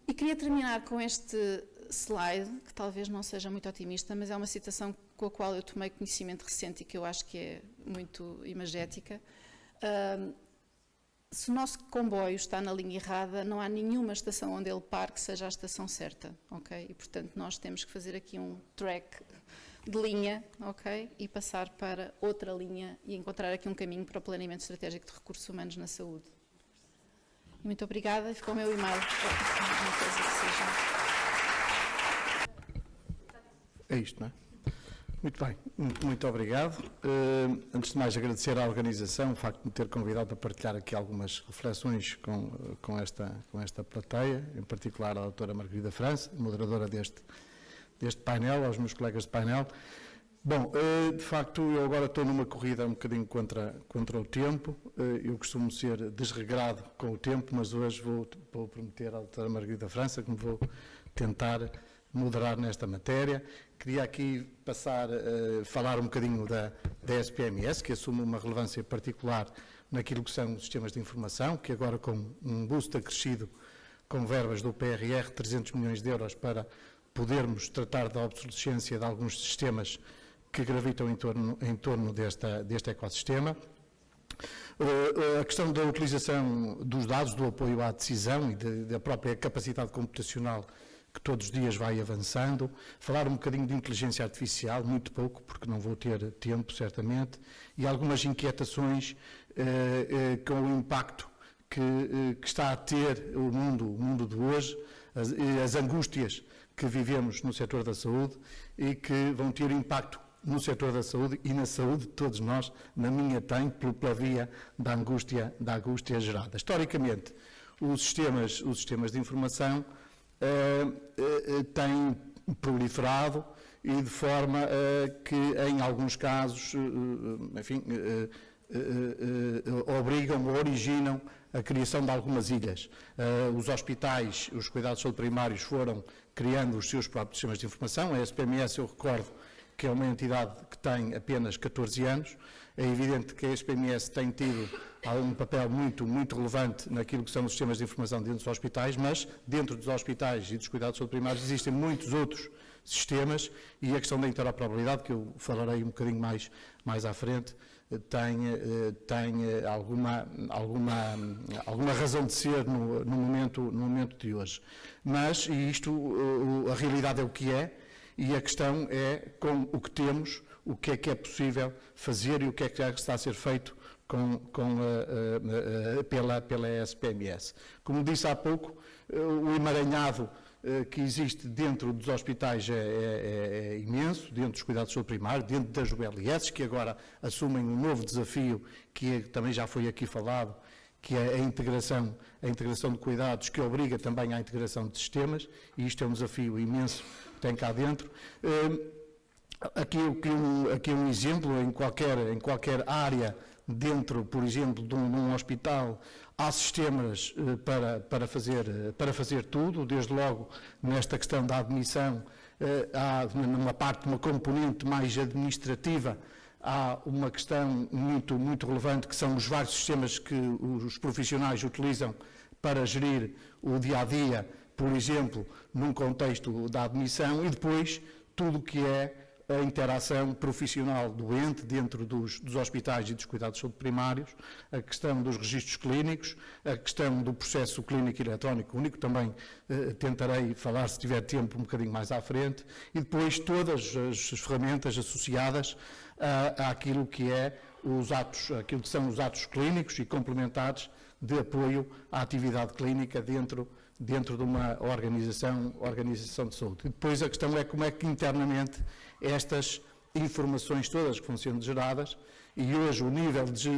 E queria terminar com este slide, que talvez não seja muito otimista, mas é uma citação com a qual eu tomei conhecimento recente e que eu acho que é muito imagética. Se o nosso comboio está na linha errada, não há nenhuma estação onde ele pare que seja a estação certa, ok? E, portanto, nós temos que fazer aqui um track de linha, ok? E passar para outra linha e encontrar aqui um caminho para o planeamento estratégico de recursos humanos na saúde. Muito obrigada. Ficou o meu e-mail. É isto, não é? Muito bem, muito obrigado. Antes de mais, agradecer à organização o facto de me ter convidado para partilhar aqui algumas reflexões com esta plateia, em particular à doutora Margarida França, moderadora deste painel, aos meus colegas de painel. Bom, de facto, eu agora estou numa corrida um bocadinho contra o tempo. Eu costumo ser desregrado com o tempo, mas hoje vou prometer à doutora Margarida França que me vou tentar moderar nesta matéria. Queria aqui passar a falar um bocadinho da SPMS, que assume uma relevância particular naquilo que são os sistemas de informação, que agora com um boost acrescido com verbas do PRR, 300 milhões de euros para podermos tratar da obsolescência de alguns sistemas que gravitam em torno deste ecossistema. A questão da utilização dos dados, do apoio à decisão e da própria capacidade computacional que todos os dias vai avançando. Falar um bocadinho de inteligência artificial, muito pouco, porque não vou ter tempo, certamente, e algumas inquietações com o impacto que está a ter o mundo de hoje, as angústias que vivemos no setor da saúde e que vão ter impacto no setor da saúde e na saúde de todos nós, na minha tem, pela via da angústia gerada. Historicamente, os sistemas de informação têm proliferado e de forma que, em alguns casos, enfim, obrigam ou originam a criação de algumas ilhas. Os hospitais, os cuidados de saúde primários foram criando os seus próprios sistemas de informação. A SPMS, eu recordo, que é uma entidade que tem apenas 14 anos. É evidente que a SPMS tem tido um papel muito relevante naquilo que são os sistemas de informação dentro dos hospitais, mas dentro dos hospitais e dos cuidados de saúde primários existem muitos outros sistemas e a questão da interoperabilidade, que eu falarei um bocadinho mais à frente, tem alguma razão de ser no momento de hoje. Mas, e isto, a realidade é o que é, e a questão é, com o que temos, o que é possível fazer e o que é que está a ser feito pela SPMS. Como disse há pouco, o emaranhado que existe dentro dos hospitais é imenso, dentro dos cuidados de saúde primário, dentro das ULS, que agora assumem um novo desafio, que também já foi aqui falado, que é a integração de cuidados, que obriga também à integração de sistemas, e isto é um desafio imenso que tem cá dentro. Aqui um exemplo, em qualquer área dentro, por exemplo, de um hospital, há sistemas para fazer tudo, desde logo nesta questão da admissão, há uma componente mais administrativa, há uma questão muito relevante, que são os vários sistemas que os profissionais utilizam para gerir o dia-a-dia, por exemplo, num contexto da admissão, e depois tudo o que é a interação profissional doente dentro dos hospitais e dos cuidados de saúde primários, a questão dos registros clínicos, a questão do processo clínico eletrónico único, também tentarei falar, se tiver tempo, um bocadinho mais à frente, e depois todas as ferramentas associadas àquilo que aquilo que são os atos clínicos e complementares de apoio à atividade clínica dentro de uma organização de saúde. E depois a questão é como é que internamente estas informações todas que vão sendo geradas, e hoje o nível de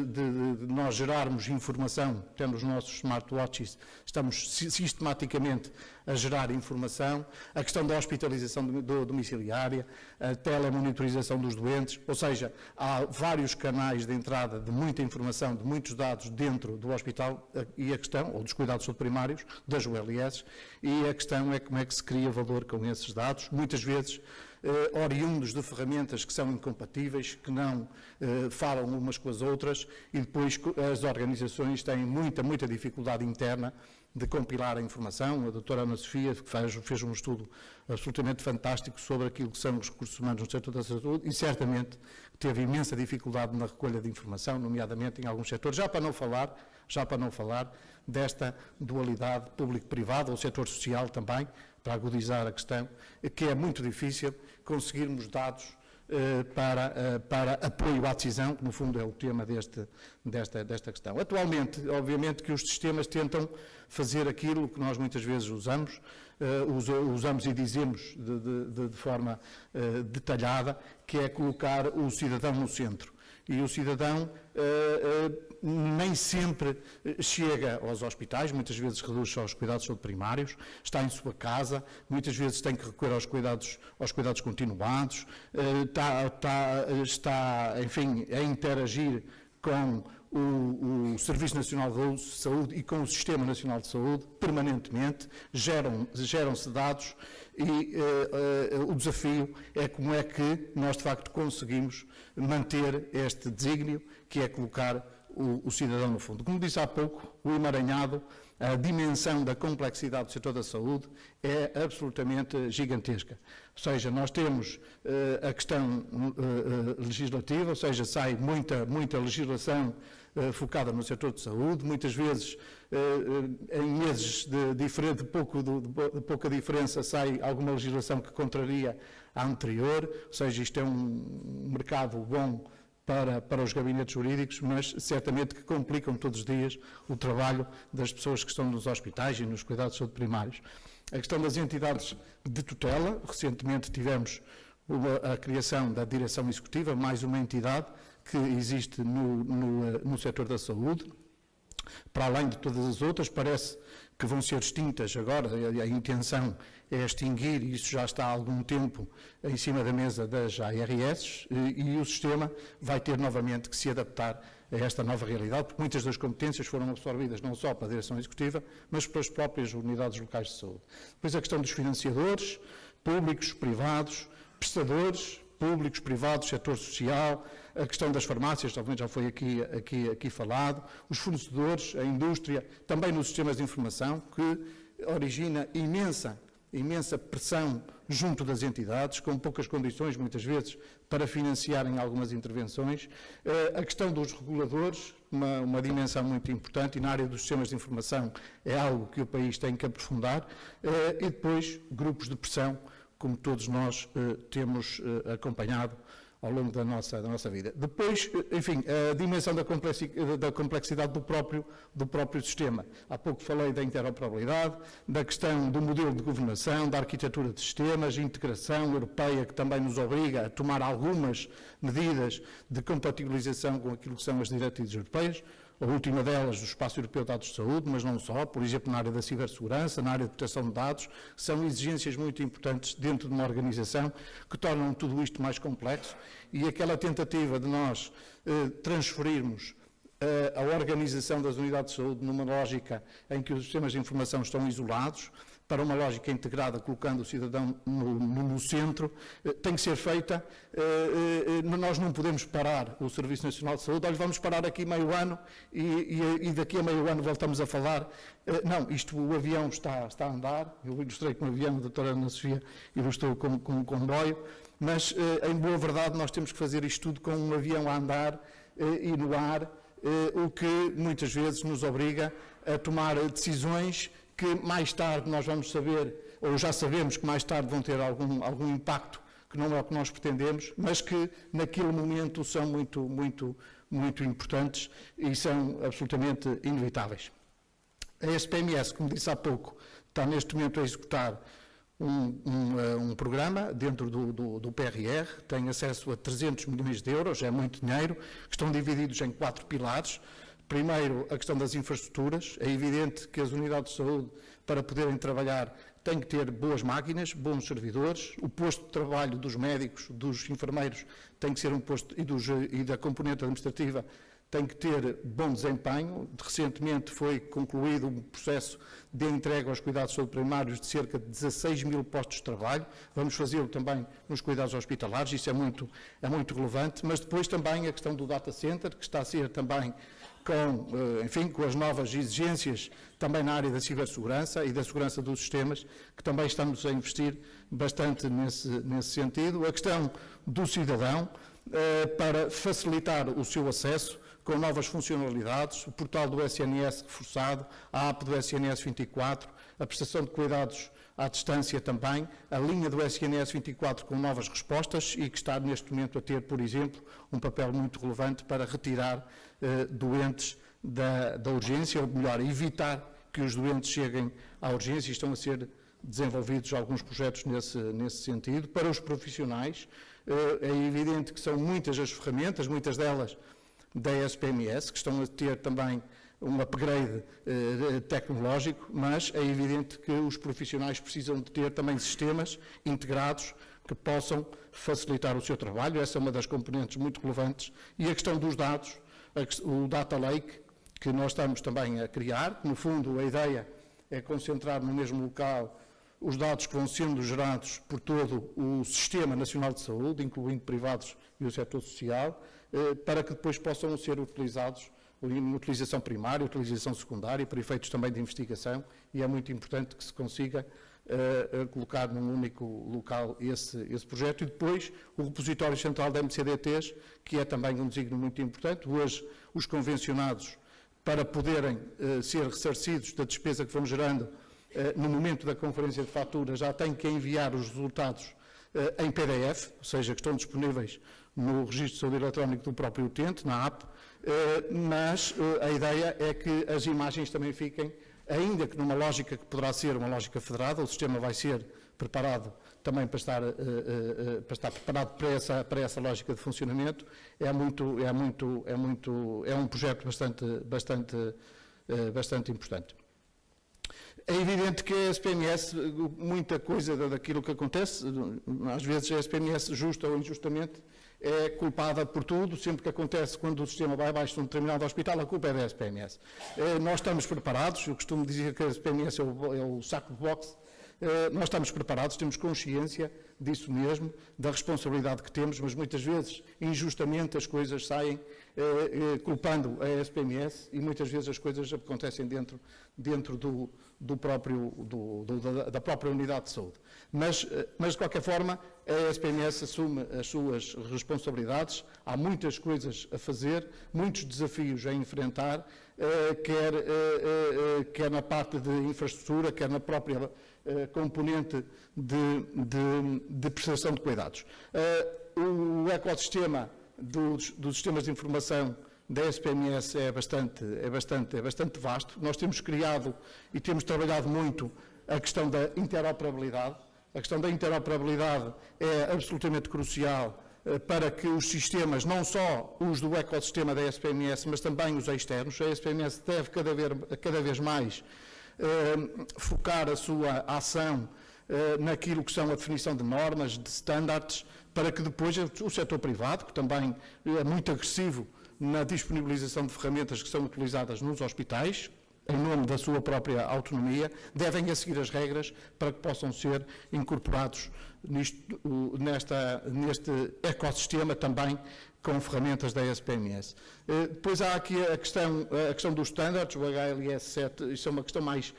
nós gerarmos informação, tendo os nossos smartwatches, estamos sistematicamente a gerar informação, a questão da hospitalização domiciliária, a telemonitorização dos doentes, ou seja, há vários canais de entrada de muita informação, de muitos dados dentro do hospital, e a questão, ou dos cuidados subprimários, das ULS, e a questão é como é que se cria valor com esses dados, muitas vezes oriundos de ferramentas que são incompatíveis, que não falam umas com as outras, e depois as organizações têm muita dificuldade interna de compilar a informação. A doutora Ana Sofia fez um estudo absolutamente fantástico sobre aquilo que são os recursos humanos no setor da saúde e certamente teve imensa dificuldade na recolha de informação, nomeadamente em alguns setores, já para não falar desta dualidade público-privado, ou setor social também, para agudizar a questão, que é muito difícil conseguirmos dados para apoio à decisão, que no fundo é o tema desta questão. Atualmente, obviamente que os sistemas tentam fazer aquilo que nós muitas vezes usamos e dizemos de forma detalhada, que é colocar o cidadão no centro. E o cidadão nem sempre chega aos hospitais, muitas vezes reduz-se aos cuidados de saúde primários, está em sua casa, muitas vezes tem que recorrer aos cuidados continuados, está, enfim, a interagir com o Serviço Nacional de Saúde e com o Sistema Nacional de Saúde permanentemente, geram-se dados e o desafio é como é que nós de facto conseguimos manter este desígnio, que é colocar o cidadão no fundo. Como disse há pouco, o emaranhado, a dimensão da complexidade do setor da saúde é absolutamente gigantesca. Ou seja, nós temos a questão legislativa, ou seja, sai muita legislação focada no setor de saúde, muitas vezes em meses de pouca diferença sai alguma legislação que contraria a anterior, ou seja, isto é um mercado bom para os gabinetes jurídicos, mas certamente que complicam todos os dias o trabalho das pessoas que estão nos hospitais e nos cuidados de saúde primários. A questão das entidades de tutela, recentemente tivemos a criação da direção executiva, mais uma entidade que existe no setor da saúde, para além de todas as outras, parece que vão ser extintas agora, a intenção é extinguir, e isso já está há algum tempo em cima da mesa das ARS, e o sistema vai ter novamente que se adaptar a esta nova realidade, porque muitas das competências foram absorvidas não só para a direção executiva, mas para as próprias unidades locais de saúde. Depois a questão dos financiadores, públicos, privados, prestadores, públicos, privados, setor social, a questão das farmácias, talvez já foi aqui falado, os fornecedores, a indústria, também nos sistemas de informação, que origina imensa pressão junto das entidades, com poucas condições, muitas vezes, para financiarem algumas intervenções. A questão dos reguladores, uma dimensão muito importante, e na área dos sistemas de informação é algo que o país tem que aprofundar, e depois grupos de pressão, como todos nós temos acompanhado ao longo da nossa vida. Depois, enfim, a dimensão da complexidade do próprio sistema. Há pouco falei da interoperabilidade, da questão do modelo de governação, da arquitetura de sistemas, integração europeia, que também nos obriga a tomar algumas medidas de compatibilização com aquilo que são as diretrizes europeias. A última delas, do Espaço Europeu de Dados de Saúde, mas não só, por exemplo, na área da cibersegurança, na área de proteção de dados, são exigências muito importantes dentro de uma organização que tornam tudo isto mais complexo, e aquela tentativa de nós transferirmos a organização das unidades de saúde numa lógica em que os sistemas de informação estão isolados, para uma lógica integrada, colocando o cidadão no centro, tem que ser feita. Nós não podemos parar o Serviço Nacional de Saúde, olha, vamos parar aqui meio ano e daqui a meio ano voltamos a falar. Não, o avião está a andar, eu ilustrei com o avião, a doutora Ana Sofia ilustrou com um comboio, mas em boa verdade nós temos que fazer isto tudo com um avião a andar e no ar, o que muitas vezes nos obriga a tomar decisões que mais tarde nós vamos saber, ou já sabemos que mais tarde vão ter algum impacto, que não é o que nós pretendemos, mas que naquele momento são muito importantes e são absolutamente inevitáveis. A SPMS, como disse há pouco, está neste momento a executar um programa dentro do PRR, tem acesso a 300 milhões de euros, é muito dinheiro, que estão divididos em 4 pilares. Primeiro, a questão das infraestruturas. É evidente que as unidades de saúde, para poderem trabalhar, têm que ter boas máquinas, bons servidores. O posto de trabalho dos médicos, dos enfermeiros, tem que ser um posto, e da componente administrativa, tem que ter bom desempenho. Recentemente foi concluído um processo de entrega aos cuidados de saúde primários de cerca de 16 mil postos de trabalho. Vamos fazê-lo também nos cuidados hospitalares, isso é muito relevante. Mas depois também a questão do data center, que está a ser também com as novas exigências também na área da cibersegurança e da segurança dos sistemas, que também estamos a investir bastante nesse sentido. A questão do cidadão, para facilitar o seu acesso com novas funcionalidades, o portal do SNS reforçado, a app do SNS 24, a prestação de cuidados à distância também, a linha do SNS 24 com novas respostas e que está neste momento a ter, por exemplo, um papel muito relevante para retirar doentes da urgência, ou melhor, evitar que os doentes cheguem à urgência, e estão a ser desenvolvidos alguns projetos nesse sentido. Para os profissionais, é evidente que são muitas as ferramentas, muitas delas da SPMS, que estão a ter também um upgrade tecnológico, mas é evidente que os profissionais precisam de ter também sistemas integrados que possam facilitar o seu trabalho. Essa é uma das componentes muito relevantes. E a questão dos dados, o Data Lake, que nós estamos também a criar, que no fundo a ideia é concentrar no mesmo local os dados que vão sendo gerados por todo o Sistema Nacional de Saúde, incluindo privados e o setor social, para que depois possam ser utilizados em utilização primária, utilização secundária, para efeitos também de investigação, e é muito importante que se consiga colocar num único local esse projeto. E depois o repositório central da MCDTs, que é também um desígnio muito importante. Hoje os convencionados, para poderem ser ressarcidos da despesa que vão gerando no momento da conferência de fatura, já têm que enviar os resultados em PDF, ou seja, que estão disponíveis no registro de saúde eletrónico do próprio utente, na app, mas a ideia é que as imagens também fiquem, ainda que numa lógica que poderá ser uma lógica federada, o sistema vai ser preparado também para estar preparado para essa lógica de funcionamento. É um projeto bastante importante. É evidente que a SPMS, muita coisa daquilo que acontece, às vezes a SPMS, justa ou injustamente, é culpada por tudo. Sempre que acontece, quando o sistema vai abaixo de um determinado hospital, a culpa é da SPMS. Nós estamos preparados, eu costumo dizer que a SPMS é o saco de boxe. Nós estamos preparados, temos consciência disso mesmo, da responsabilidade que temos, mas muitas vezes, injustamente, as coisas saem culpando a SPMS e muitas vezes as coisas acontecem dentro da própria unidade de saúde. Mas, de qualquer forma, a SPMS assume as suas responsabilidades, há muitas coisas a fazer, muitos desafios a enfrentar, quer na parte de infraestrutura, quer na própria componente de prestação de cuidados. O ecossistema dos sistemas de informação da SPMS é bastante vasto. Nós temos criado e temos trabalhado muito a questão da interoperabilidade. A questão da interoperabilidade é absolutamente crucial para que os sistemas, não só os do ecossistema da SPMS, mas também os externos, a SPMS deve cada vez mais focar a sua ação naquilo que são a definição de normas, de standards, para que depois o setor privado, que também é muito agressivo na disponibilização de ferramentas que são utilizadas nos hospitais, em nome da sua própria autonomia, devem a seguir as regras para que possam ser incorporados neste ecossistema também com ferramentas da SPMS. Depois há aqui a questão dos standards, o HLS 7, isso é uma questão mais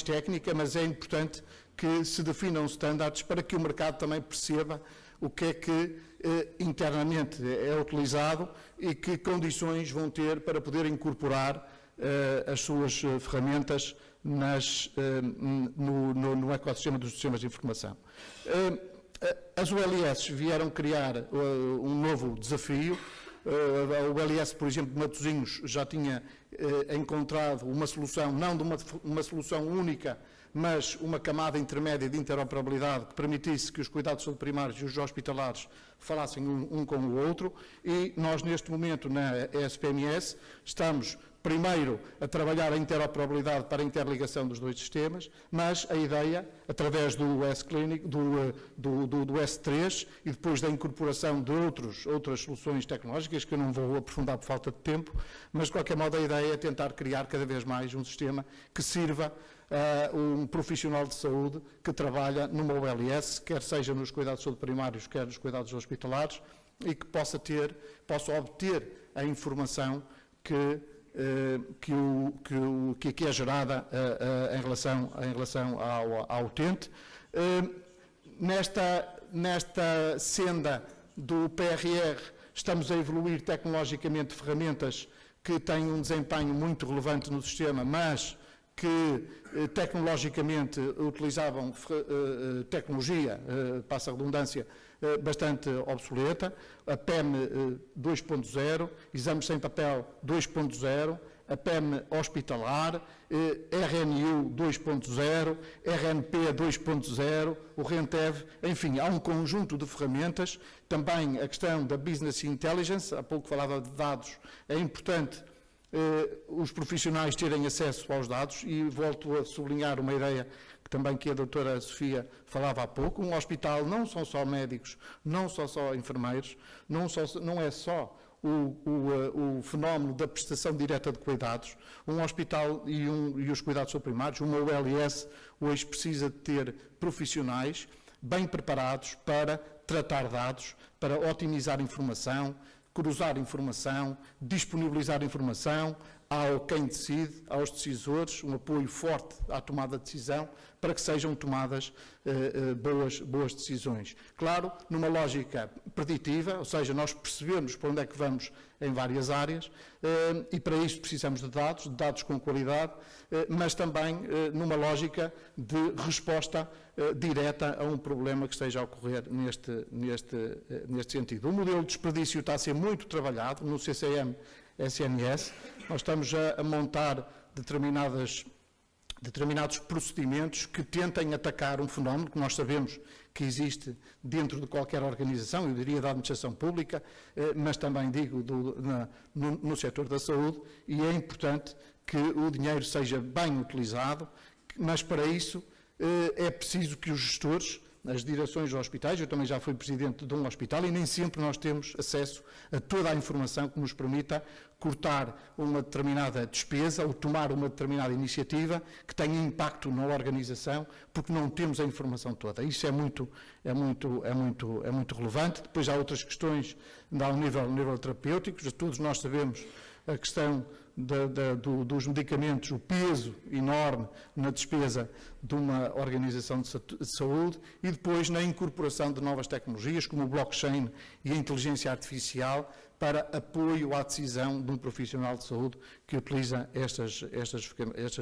técnica, mas é importante que se definam standards para que o mercado também perceba o que é que internamente é utilizado e que condições vão ter para poder incorporar as suas ferramentas no ecossistema dos sistemas de informação. As ULS vieram criar um novo desafio. A ULS, por exemplo, de Matosinhos já tinha encontrado uma solução, não de uma solução única, mas uma camada intermédia de interoperabilidade que permitisse que os cuidados de saúde primários e os hospitalares falassem um com o outro, e nós neste momento na SPMS estamos primeiro a trabalhar a interoperabilidade para a interligação dos dois sistemas, mas a ideia, através do S-Clinic, do S3 e depois da incorporação de outras soluções tecnológicas, que eu não vou aprofundar por falta de tempo, mas de qualquer modo a ideia é tentar criar cada vez mais um sistema que sirva a um profissional de saúde que trabalha numa OLS, quer seja nos cuidados de saúde primários, quer nos cuidados hospitalares, e que possa obter a informação que é gerada em relação ao utente. Nesta senda do PRR, estamos a evoluir tecnologicamente ferramentas que têm um desempenho muito relevante no sistema, mas que tecnologicamente utilizavam tecnologia, passa a redundância, bastante obsoleta, a PEM 2.0, exames sem papel 2.0, a PEM hospitalar, RNU 2.0, RNP 2.0, o RENTEV, enfim, há um conjunto de ferramentas. Também a questão da Business Intelligence, há pouco falava de dados, é importante os profissionais terem acesso aos dados, e volto a sublinhar uma ideia que a doutora Sofia falava há pouco. Um hospital não são só médicos, não são só enfermeiros, não é só o fenómeno da prestação direta de cuidados. Um hospital e os cuidados primários, uma ULS, hoje precisa de ter profissionais bem preparados para tratar dados, para otimizar informação, cruzar informação, disponibilizar informação, ao quem decide, aos decisores, um apoio forte à tomada de decisão, para que sejam tomadas boas decisões. Claro, numa lógica preditiva, ou seja, nós percebemos para onde é que vamos em várias áreas, e para isso precisamos de dados com qualidade, mas também numa lógica de resposta direta a um problema que esteja a ocorrer neste sentido. O modelo de desperdício está a ser muito trabalhado no CCM SNS. Nós estamos a montar determinados procedimentos que tentem atacar um fenómeno que nós sabemos que existe dentro de qualquer organização, eu diria da administração pública, mas também digo no setor da saúde, e é importante que o dinheiro seja bem utilizado, mas para isso é preciso que os gestores, as direções dos hospitais, eu também já fui presidente de um hospital e nem sempre nós temos acesso a toda a informação que nos permita cortar uma determinada despesa ou tomar uma determinada iniciativa que tenha impacto na organização, porque não temos a informação toda. Isso é muito relevante. Depois há outras questões ao nível terapêutico. Todos nós sabemos a questão dos medicamentos, o peso enorme na despesa de uma organização de saúde, e depois na incorporação de novas tecnologias como o blockchain e a inteligência artificial para apoio à decisão de um profissional de saúde que utiliza estas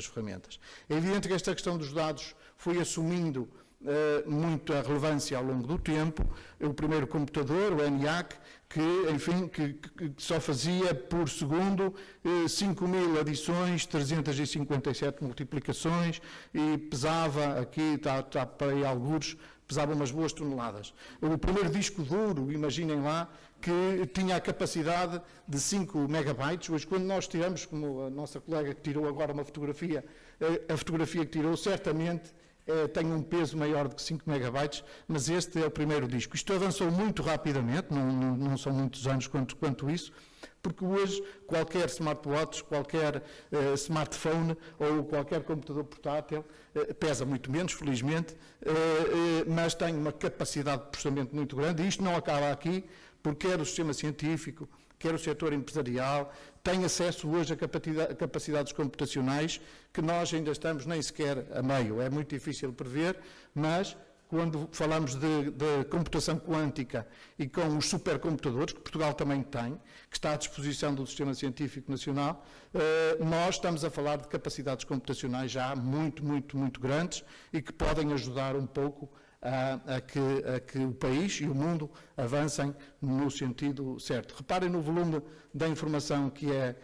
ferramentas. É evidente que esta questão dos dados foi assumindo muita relevância ao longo do tempo. O primeiro computador, o ENIAC, que só fazia por segundo 5.000 adições, 357 multiplicações, e pesava, aqui está para aí algures, pesava umas boas toneladas. O primeiro disco duro, imaginem lá, que tinha a capacidade de 5 megabytes. Hoje, quando nós tiramos, como a nossa colega que tirou agora uma fotografia, a fotografia que tirou, certamente tem um peso maior de que 5 megabytes, mas este é o primeiro disco. Isto avançou muito rapidamente, não são muitos anos quanto isso, porque hoje qualquer smartwatch, qualquer smartphone ou qualquer computador portátil pesa muito menos, felizmente, mas tem uma capacidade de processamento muito grande, e isto não acaba aqui, porque quer o sistema científico, quer o setor empresarial, tem acesso hoje a capacidades computacionais que nós ainda estamos nem sequer a meio. É muito difícil prever, mas quando falamos de computação quântica e com os supercomputadores, que Portugal também tem, que está à disposição do Sistema Científico Nacional, nós estamos a falar de capacidades computacionais já muito grandes e que podem ajudar um pouco a que o país e o mundo avancem no sentido certo. Reparem no volume da informação que é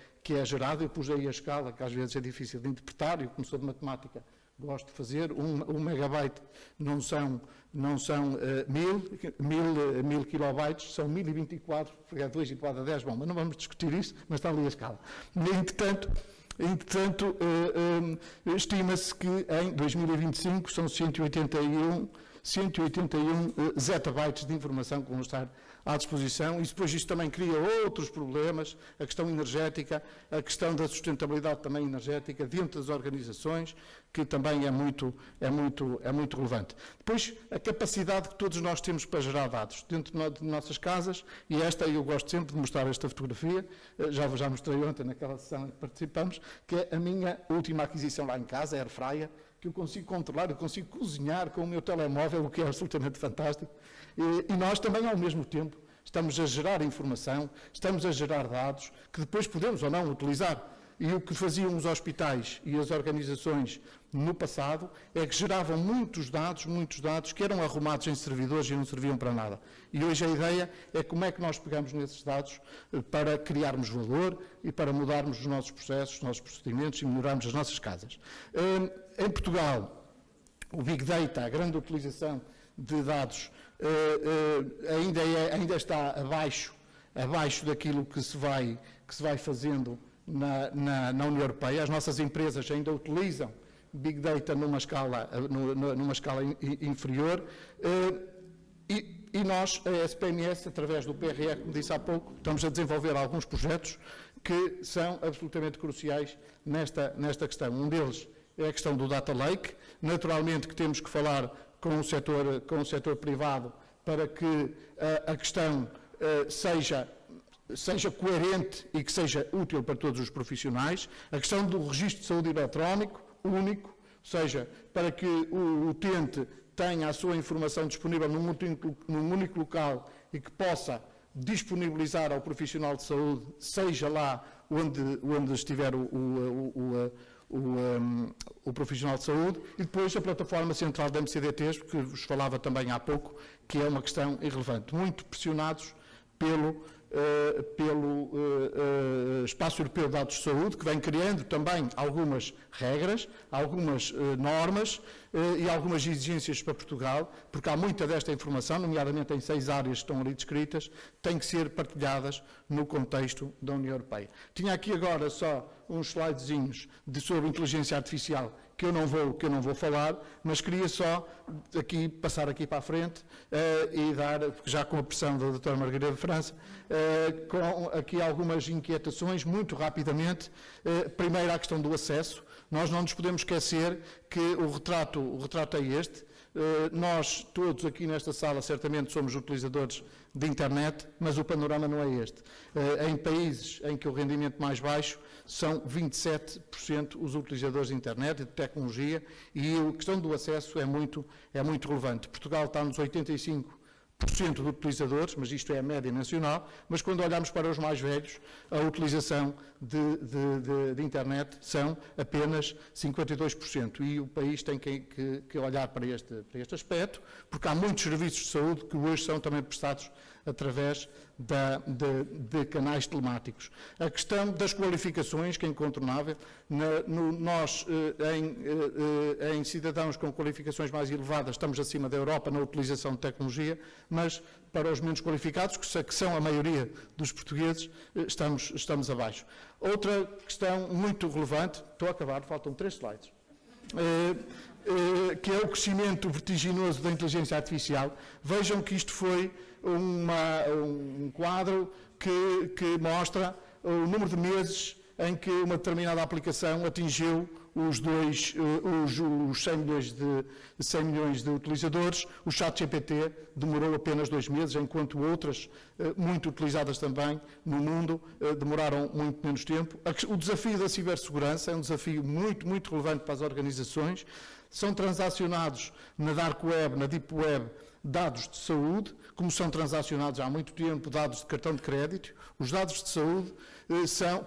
gerado. Eu pus aí a escala, que às vezes é difícil de interpretar, eu como sou de matemática gosto de fazer. Um megabyte não são 1000 kilobytes, são 1024, porque é 2 igual a 10, bom, mas não vamos discutir isso, mas está ali a escala. Entretanto, estima-se que em 2025 são 181 zettabytes de informação que vão estar à disposição, e depois isto também cria outros problemas, a questão energética, a questão da sustentabilidade também energética dentro das organizações, que também é muito relevante. Depois, a capacidade que todos nós temos para gerar dados dentro de nossas casas, e eu gosto sempre de mostrar esta fotografia, já mostrei ontem naquela sessão em que participamos, que é a minha última aquisição lá em casa, a Air Fryer, que eu consigo controlar, eu consigo cozinhar com o meu telemóvel, o que é absolutamente fantástico. E nós também, ao mesmo tempo, estamos a gerar informação, estamos a gerar dados, que depois podemos ou não utilizar. E o que faziam os hospitais e as organizações no passado é que geravam muitos dados que eram arrumados em servidores e não serviam para nada. E hoje a ideia é como é que nós pegamos nesses dados para criarmos valor e para mudarmos os nossos processos, os nossos procedimentos e melhorarmos as nossas casas. Em Portugal, o Big Data, a grande utilização de dados, ainda está abaixo daquilo que se vai fazendo na União Europeia. As nossas empresas ainda utilizam Big Data numa escala inferior, e nós, a SPMS, através do PRR, como disse há pouco, estamos a desenvolver alguns projetos que são absolutamente cruciais nesta questão. Um deles é a questão do Data Lake. Naturalmente que temos que falar com o setor privado para que a questão seja seja coerente e que seja útil para todos os profissionais. A questão do registro de saúde eletrónico único, ou seja, para que o utente tenha a sua informação disponível num único local e que possa disponibilizar ao profissional de saúde, seja lá onde estiver o profissional de saúde, e depois a plataforma central da MCDTs, que vos falava também há pouco, que é uma questão irrelevante. Muito pressionados pelo Espaço Europeu de Dados de Saúde, que vem criando também algumas regras, algumas normas e algumas exigências para Portugal, porque há muita desta informação, nomeadamente em 6 áreas que estão ali descritas, tem que ser partilhadas no contexto da União Europeia. Tinha aqui agora só uns slidezinhos sobre inteligência artificial, que eu não vou falar, mas queria só passar aqui para a frente e dar, já com a pressão da doutora Margarida França, com aqui algumas inquietações, muito rapidamente. Primeiro, a questão do acesso. Nós não nos podemos esquecer que o retrato é este. Nós, todos aqui nesta sala, certamente somos utilizadores de internet, mas o panorama não é este. Em países em que o rendimento mais baixo são 27% os utilizadores de internet e de tecnologia, e a questão do acesso é muito relevante. Portugal está nos 85% de utilizadores, mas isto é a média nacional, mas quando olhamos para os mais velhos, a utilização de internet são apenas 52%, e o país tem que olhar para este aspecto, porque há muitos serviços de saúde que hoje são também prestados através de canais telemáticos. A questão das qualificações, que é incontornável. Nós, em cidadãos com qualificações mais elevadas, estamos acima da Europa na utilização de tecnologia, mas para os menos qualificados, que são a maioria dos portugueses, estamos abaixo. Outra questão muito relevante, estou a acabar, faltam 3 slides, que é o crescimento vertiginoso da inteligência artificial. Vejam que isto foi um quadro que mostra o número de meses em que uma determinada aplicação atingiu os 100 milhões de utilizadores. O ChatGPT demorou apenas 2 meses, enquanto outras, muito utilizadas também no mundo, demoraram muito menos tempo. O desafio da cibersegurança é um desafio muito relevante para as organizações. São transacionados na Dark Web, na Deep Web, dados de saúde, como são transacionados há muito tempo dados de cartão de crédito. Os dados de saúde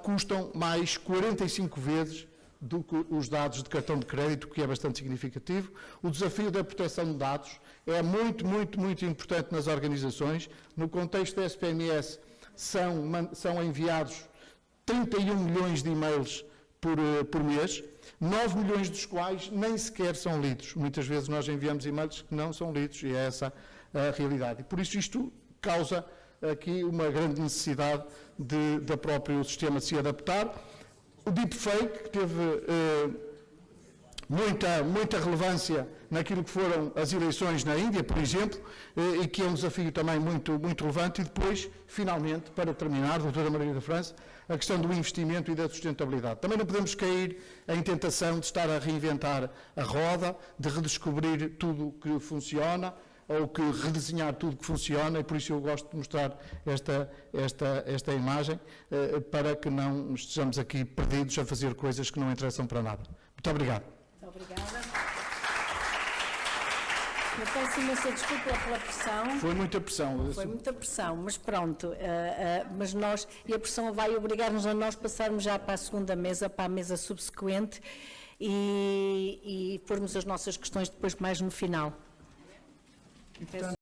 custam mais 45 vezes do que os dados de cartão de crédito, que é bastante significativo. O desafio da proteção de dados é muito importante nas organizações. No contexto da SPMS, são enviados 31 milhões de e-mails por mês, 9 milhões dos quais nem sequer são lidos. Muitas vezes nós enviamos e-mails que não são lidos, e é essa a realidade. E por isso isto causa aqui uma grande necessidade do próprio sistema se adaptar. O deepfake, que teve muita relevância naquilo que foram as eleições na Índia, por exemplo, e que é um desafio também muito relevante. E depois, finalmente, para terminar, doutora Maria da França, a questão do investimento e da sustentabilidade. Também não podemos cair em tentação de estar a reinventar a roda, de redescobrir tudo o que funciona, ou que redesenhar tudo que funciona, e por isso eu gosto de mostrar esta imagem, para que não estejamos aqui perdidos a fazer coisas que não interessam para nada. Muito obrigado. Muito obrigada. Eu peço imensa desculpa pela pressão. Foi muita pressão. Foi muita pressão, mas pronto. E a pressão vai obrigar-nos a nós passarmos já para a segunda mesa, para a mesa subsequente, e pormos as nossas questões depois mais no final.